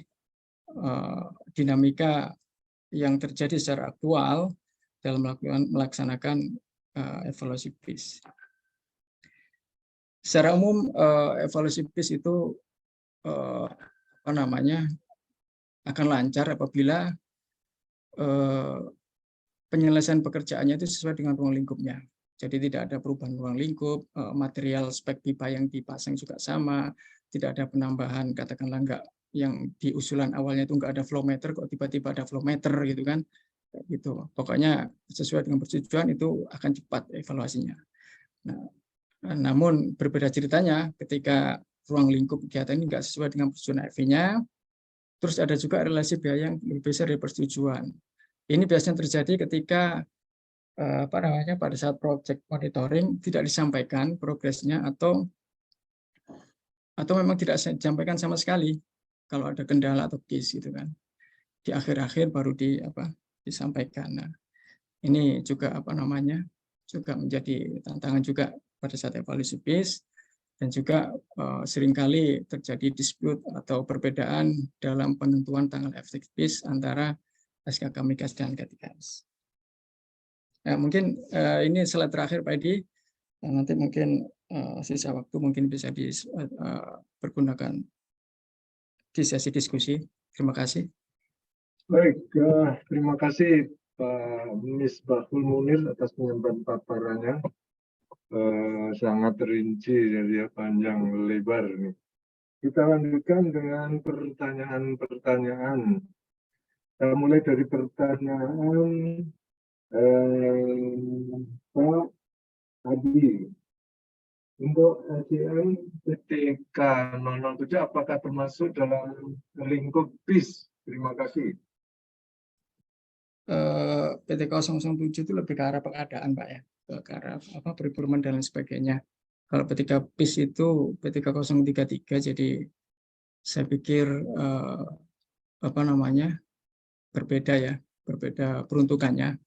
dinamika yang terjadi secara aktual dalam melaksanakan evaluasi PIS. Secara umum evaluasi PIS itu akan lancar apabila penyelesaian pekerjaannya itu sesuai dengan ruang lingkupnya. Jadi tidak ada perubahan ruang lingkup, material spek pipa yang dipasang juga sama, tidak ada penambahan, katakanlah enggak yang di usulan awalnya itu enggak ada flow meter, kok tiba-tiba ada flow meter gitu kan. Gitu. Pokoknya sesuai dengan persetujuan itu akan cepat evaluasinya. Nah, namun berbeda ceritanya ketika ruang lingkup kegiatan ini enggak sesuai dengan persetujuan AFE-nya, terus ada juga relasi biaya yang lebih besar dari persetujuan. Ini biasanya terjadi ketika pada saat project monitoring tidak disampaikan progresnya atau memang tidak disampaikan sama sekali kalau ada kendala atau case gitu kan. Di akhir-akhir baru disampaikan. Nah, ini juga juga menjadi tantangan juga pada saat evaluasi PIS, dan juga seringkali terjadi dispute atau perbedaan dalam penentuan tanggal efektif PIS antara SKK Migas dan K3S. Nah, mungkin ini slide terakhir Pak Edi. Nanti mungkin sisa waktu mungkin bisa dipergunakan di sesi diskusi. Terima kasih. Baik, terima kasih Pak Misbahul Munir atas penyampaian paparannya. Sangat rinci jadi panjang lebar nih. Kita lanjutkan dengan pertanyaan-pertanyaan. Mulai dari pertanyaan Pak Adi. Untuk SDM PTK 007 apakah termasuk dalam lingkup PIS? Terima kasih. PT 007 itu lebih ke arah pengadaan, Pak ya, ke arah procurement dan lain sebagainya. Kalau P3 PIS itu P3 033, jadi saya pikir berbeda ya, berbeda peruntukannya.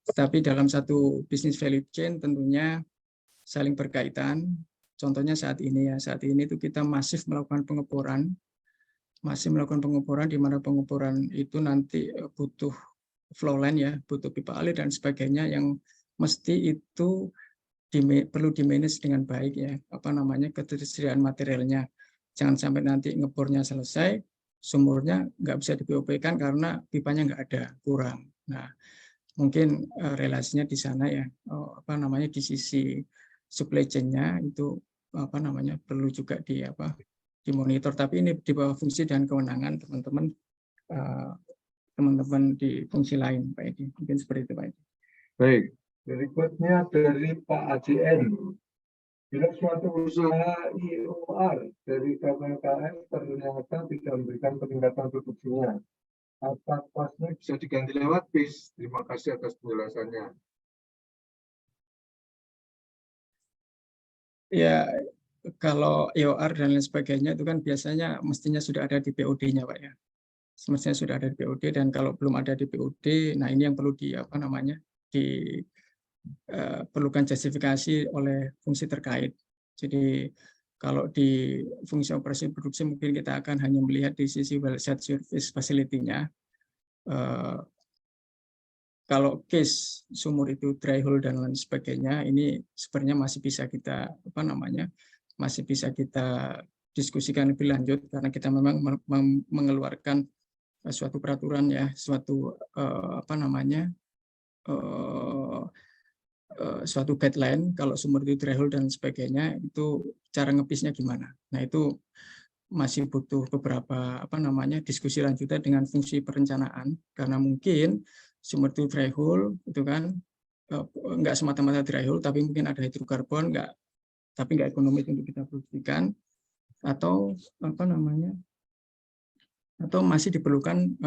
Tetapi dalam satu bisnis value chain tentunya saling berkaitan. Contohnya saat ini itu kita masih melakukan pengeboran di mana pengeboran itu nanti butuh flow line ya, butuh pipa alir dan sebagainya yang mesti itu perlu di-manage dengan baik ya, ketersediaan materialnya. Jangan sampai nanti ngebornya selesai, sumurnya nggak bisa di-BOP-kan karena pipanya nggak ada, kurang. Nah, mungkin relasinya di sana ya, di sisi supply chain-nya itu perlu juga dimonitor. Tapi ini di bawah fungsi dan kewenangan teman-teman di fungsi lain, Pak Edi. Mungkin seperti itu, Pak Edi. Baik, berikutnya dari Pak AJN. Bila suatu usaha IOR dari KPKS ternyata tidak memberikan peningkatan produksinya, apa kosnya bisa diganti lewat BIS? Terima kasih atas penjelasannya. Ya, kalau IOR dan lain sebagainya itu kan biasanya mestinya sudah ada di POD-nya, Pak ya. Semestinya sudah ada di POD, dan kalau belum ada di POD, nah ini yang perlu perlukan justifikasi oleh fungsi terkait. Jadi kalau di fungsi operasi produksi mungkin kita akan hanya melihat di sisi well site service facility-nya. Kalau case sumur itu dry hole dan lain sebagainya, ini sebenarnya masih bisa kita diskusikan lebih lanjut, karena kita memang mengeluarkan suatu peraturan ya, suatu guideline kalau sumur itu dry hole dan sebagainya, itu cara ngepisnya gimana. Nah, itu masih butuh beberapa diskusi lanjutan dengan fungsi perencanaan, karena mungkin sumur itu dry hole itu kan nggak semata-mata dry hole, tapi mungkin ada hidrokarbon tapi nggak ekonomis untuk kita produksikan, atau atau masih diperlukan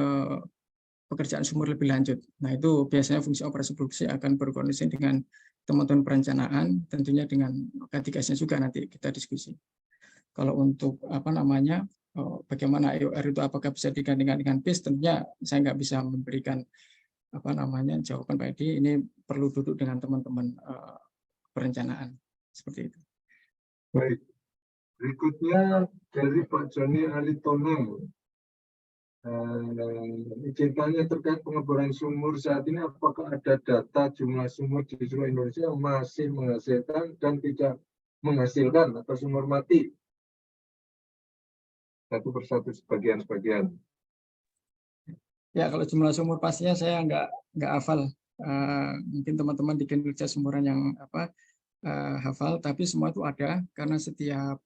pekerjaan sumur lebih lanjut. Nah, itu biasanya fungsi operasi produksi akan berkoordinasi dengan teman-teman perencanaan, tentunya dengan K3S-nya juga nanti kita diskusi. Kalau untuk bagaimana IOR itu apakah bisa digandingkan dengan BIS, tentunya saya nggak bisa memberikan jawaban Pak Edi. Ini perlu duduk dengan teman-teman perencanaan seperti itu. Baik, berikutnya dari Pak Joni Aritonang. Izin tanya terkait pengeboran sumur saat ini, apakah ada data jumlah sumur di seluruh Indonesia yang masih menghasilkan dan tidak menghasilkan atau sumur mati? Satu persatu, sebagian-sebagian. Ya, kalau jumlah sumur pastinya saya nggak hafal. Mungkin teman-teman di kinerja sumuran yang hafal, tapi semua itu ada, karena setiap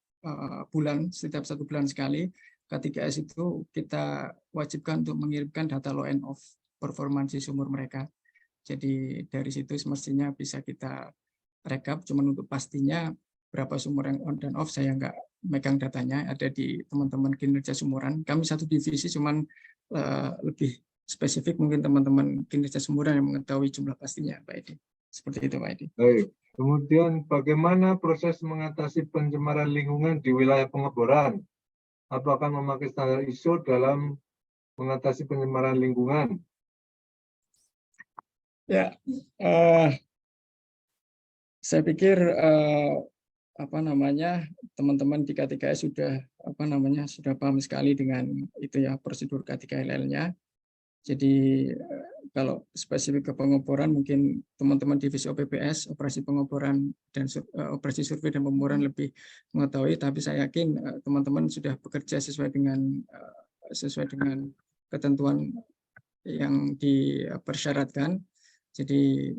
setiap 1 bulan sekali K3S itu kita wajibkan untuk mengirimkan data low end of performance sumur mereka. Jadi dari situ semestinya bisa kita rekap. Cuman untuk pastinya berapa sumur yang on dan off saya nggak megang datanya, ada di teman-teman kinerja sumuran. Kami satu divisi, cuman lebih spesifik mungkin teman-teman kinerja sumuran yang mengetahui jumlah pastinya, Pak Edi. Seperti itu, Pak Edi. Baik. Kemudian bagaimana proses mengatasi pencemaran lingkungan di wilayah pengeboran? Apakah memakai standar ISO dalam mengatasi pencemaran lingkungan? Ya, saya pikir teman-teman di K3S sudah sudah paham sekali dengan itu ya, prosedur K3LL-nya. Jadi kalau spesifik ke pengeboran, mungkin teman-teman divisi OPPS, operasi pengeboran dan operasi survei dan pemboran lebih mengetahui, tapi saya yakin teman-teman sudah bekerja sesuai dengan ketentuan yang dipersyaratkan. Jadi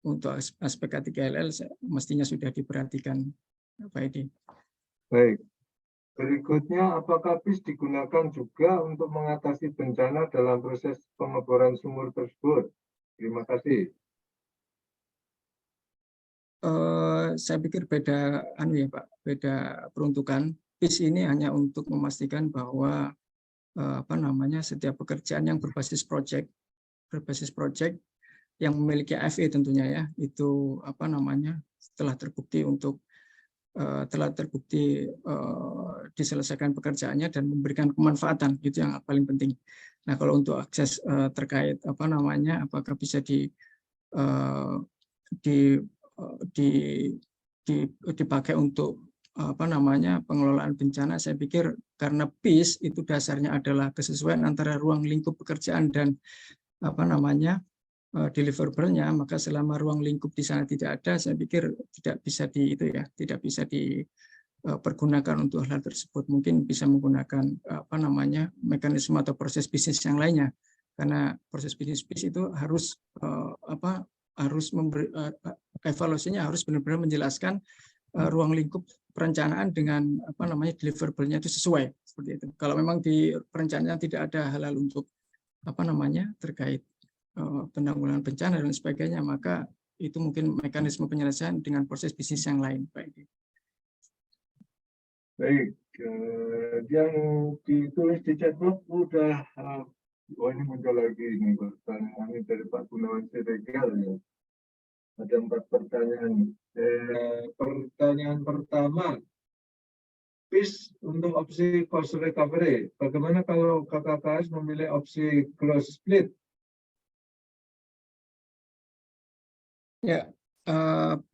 untuk aspek K3LL mestinya sudah diperhatikan, Pak Edi. Baik. Berikutnya, apakah BIS digunakan juga untuk mengatasi bencana dalam proses pengeboran sumur tersebut? Terima kasih. Saya pikir beda Pak, beda peruntukan. BIS ini hanya untuk memastikan bahwa setiap pekerjaan yang berbasis proyek berbasis project yang memiliki AFE tentunya ya, itu apa namanya telah terbukti diselesaikan pekerjaannya dan memberikan kemanfaatan, itu yang paling penting. Nah, kalau untuk akses terkait apa namanya, apakah bisa dipakai untuk apa namanya pengelolaan bencana, saya pikir karena PIS itu dasarnya adalah kesesuaian antara ruang lingkup pekerjaan dan apa namanya deliverable-nya, maka selama ruang lingkup di sana tidak ada, saya pikir tidak bisa tidak bisa dipergunakan untuk hal tersebut. Mungkin bisa menggunakan apa namanya mekanisme atau proses bisnis yang lainnya, karena proses bisnis itu harus evaluasinya harus benar-benar menjelaskan ruang lingkup perencanaan dengan apa namanya deliverable-nya itu sesuai seperti itu. Kalau memang di perencanaan tidak ada hal-hal untuk apa namanya terkait penanggulangan bencana dan sebagainya, maka itu mungkin mekanisme penyelesaian dengan proses bisnis yang lain, Pak Edi. Baik, yang ditulis di chatbox udah, ini muncul lagi ini pertanyaan ini dari Pak Gunawan Siregar ya. Ada 4 pertanyaan. Pertanyaan pertama, PIS untuk opsi cost recovery. Bagaimana kalau KKKS memilih opsi close split? Ya,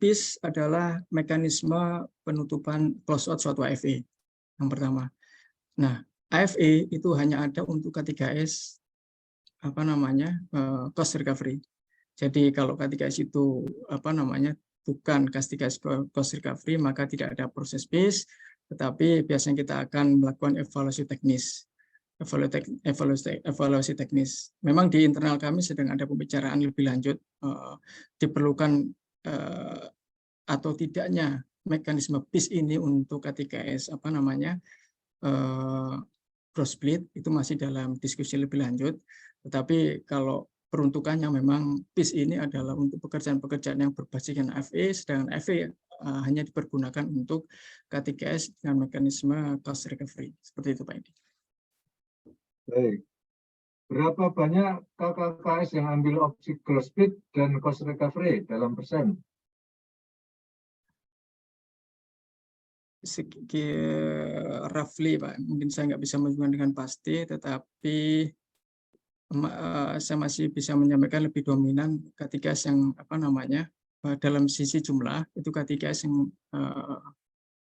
PIS adalah mekanisme penutupan close out suatu AFE yang pertama. Nah, AFE itu hanya ada untuk K3S apa namanya cost recovery. Jadi kalau K3S itu apa namanya bukan K3S cost recovery, maka tidak ada proses PIS, tetapi biasanya kita akan melakukan evaluasi teknis. Evaluasi teknis. Memang di internal kami sedang ada pembicaraan lebih lanjut diperlukan atau tidaknya mekanisme PIS ini untuk K3S apa namanya cross split, itu masih dalam diskusi lebih lanjut. Tetapi kalau peruntukannya memang PIS ini adalah untuk pekerjaan-pekerjaan yang berbasiskan AFE, sedangkan AFE hanya dipergunakan untuk K3S dengan mekanisme cost recovery. Seperti itu Pak Edi. Baik. Berapa banyak KKKS yang ambil opsi cross split dan cost recovery dalam persen? Roughly Pak, mungkin saya nggak bisa menunjukkan dengan pasti, tetapi saya masih bisa menyampaikan lebih dominan K3S yang apa namanya dalam sisi jumlah itu K3S yang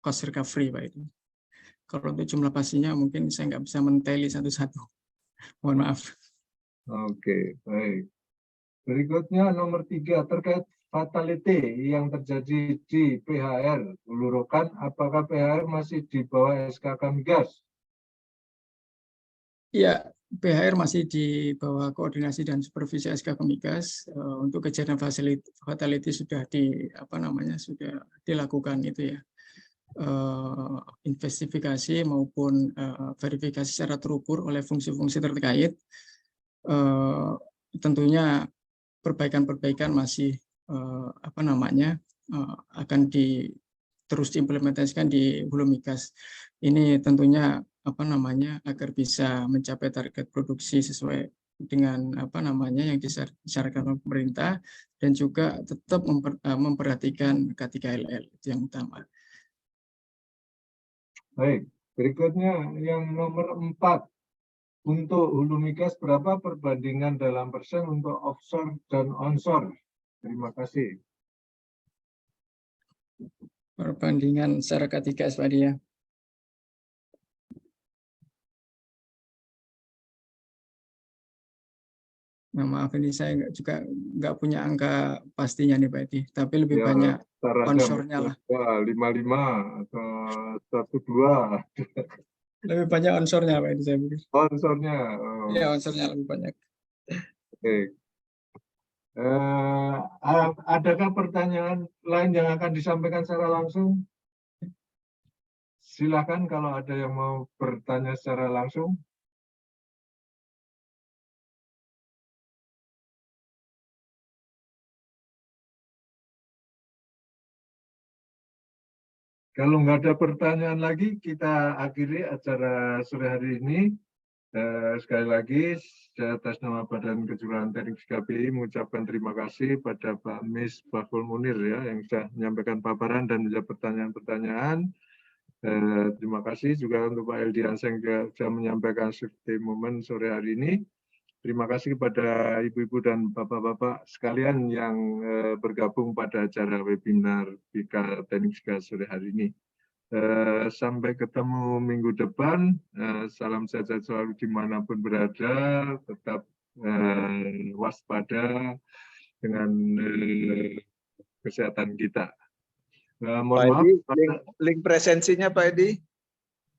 cost recovery Pak itu. Kalau untuk jumlah pastinya mungkin saya nggak bisa menteli satu-satu. Mohon maaf. Oke, baik. Berikutnya nomor 3 terkait fatality yang terjadi di PHR Hulu Rokan, apakah PHR masih di bawah SKK Migas? Ya, PHR masih di bawah koordinasi dan supervisi SKK Migas. Untuk kejadian fatality sudah sudah dilakukan itu ya. Investigasi maupun verifikasi secara terukur oleh fungsi-fungsi terkait. Tentunya perbaikan-perbaikan masih akan terus diimplementasikan di Hulu Migas. Ini tentunya agar bisa mencapai target produksi sesuai dengan yang disyaratkan oleh pemerintah, dan juga tetap memperhatikan K3LL, itu yang utama. Baik, berikutnya yang nomor 4. Untuk Hulu Migas berapa perbandingan dalam persen untuk offshore dan onshore? Terima kasih. Perbandingan secara K3S Pak Dia. Nah, maaf ini saya juga nggak punya angka pastinya nih Pak Edi, tapi lebih banyak onshore-nya lah. 55 atau 12. Lebih banyak onshore-nya Pak Edi saya pikir. Onshore-nya. Ya, onshore-nya lebih banyak. Oke. Adakah pertanyaan lain yang akan disampaikan secara langsung? Silakan kalau ada yang mau bertanya secara langsung. Kalau nggak ada pertanyaan lagi, kita akhiri acara sore hari ini. Sekali lagi, saya atas nama Badan Kejuruan Teknik KPI mengucapkan terima kasih pada Pak Misbahul Munir ya, yang sudah menyampaikan paparan dan menjawab pertanyaan-pertanyaan. Terima kasih juga untuk Pak Eldiansyah yang juga sudah menyampaikan safety moment sore hari ini. Terima kasih kepada ibu-ibu dan bapak-bapak sekalian yang bergabung pada acara webinar BK Teknik sore hari ini. Sampai ketemu minggu depan. Salam sehat selalu dimanapun berada. Tetap waspada dengan kesehatan kita. Mohon Pak maaf. Edi, link presensinya Pak Edi.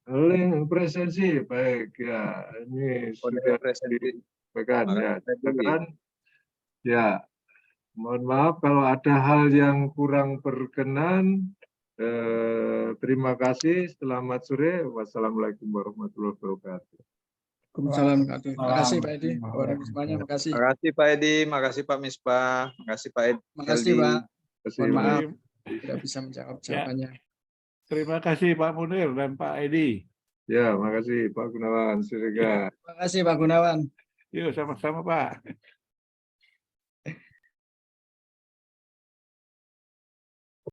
Link presensi baik ya. Ini sudah disampaikan ya. Silakan. Ya. Mohon maaf kalau ada hal yang kurang berkenan. Terima kasih. Selamat sore. Wassalamualaikum warahmatullahi wabarakatuh. Waalaikumsalam. Terima kasih Pak Edi. Orang semuanya, makasih. Makasih Pak Edi, makasih Pak Misbah, makasih Pak Edi. Makasih Pak. Terima Mohon kasih. maaf tidak bisa menjawab jawabannya. Terima kasih Pak Munir dan Pak Edi. Ya, makasih Pak Gunawan Siregar. Terima kasih Pak Gunawan. Yuk sama-sama Pak.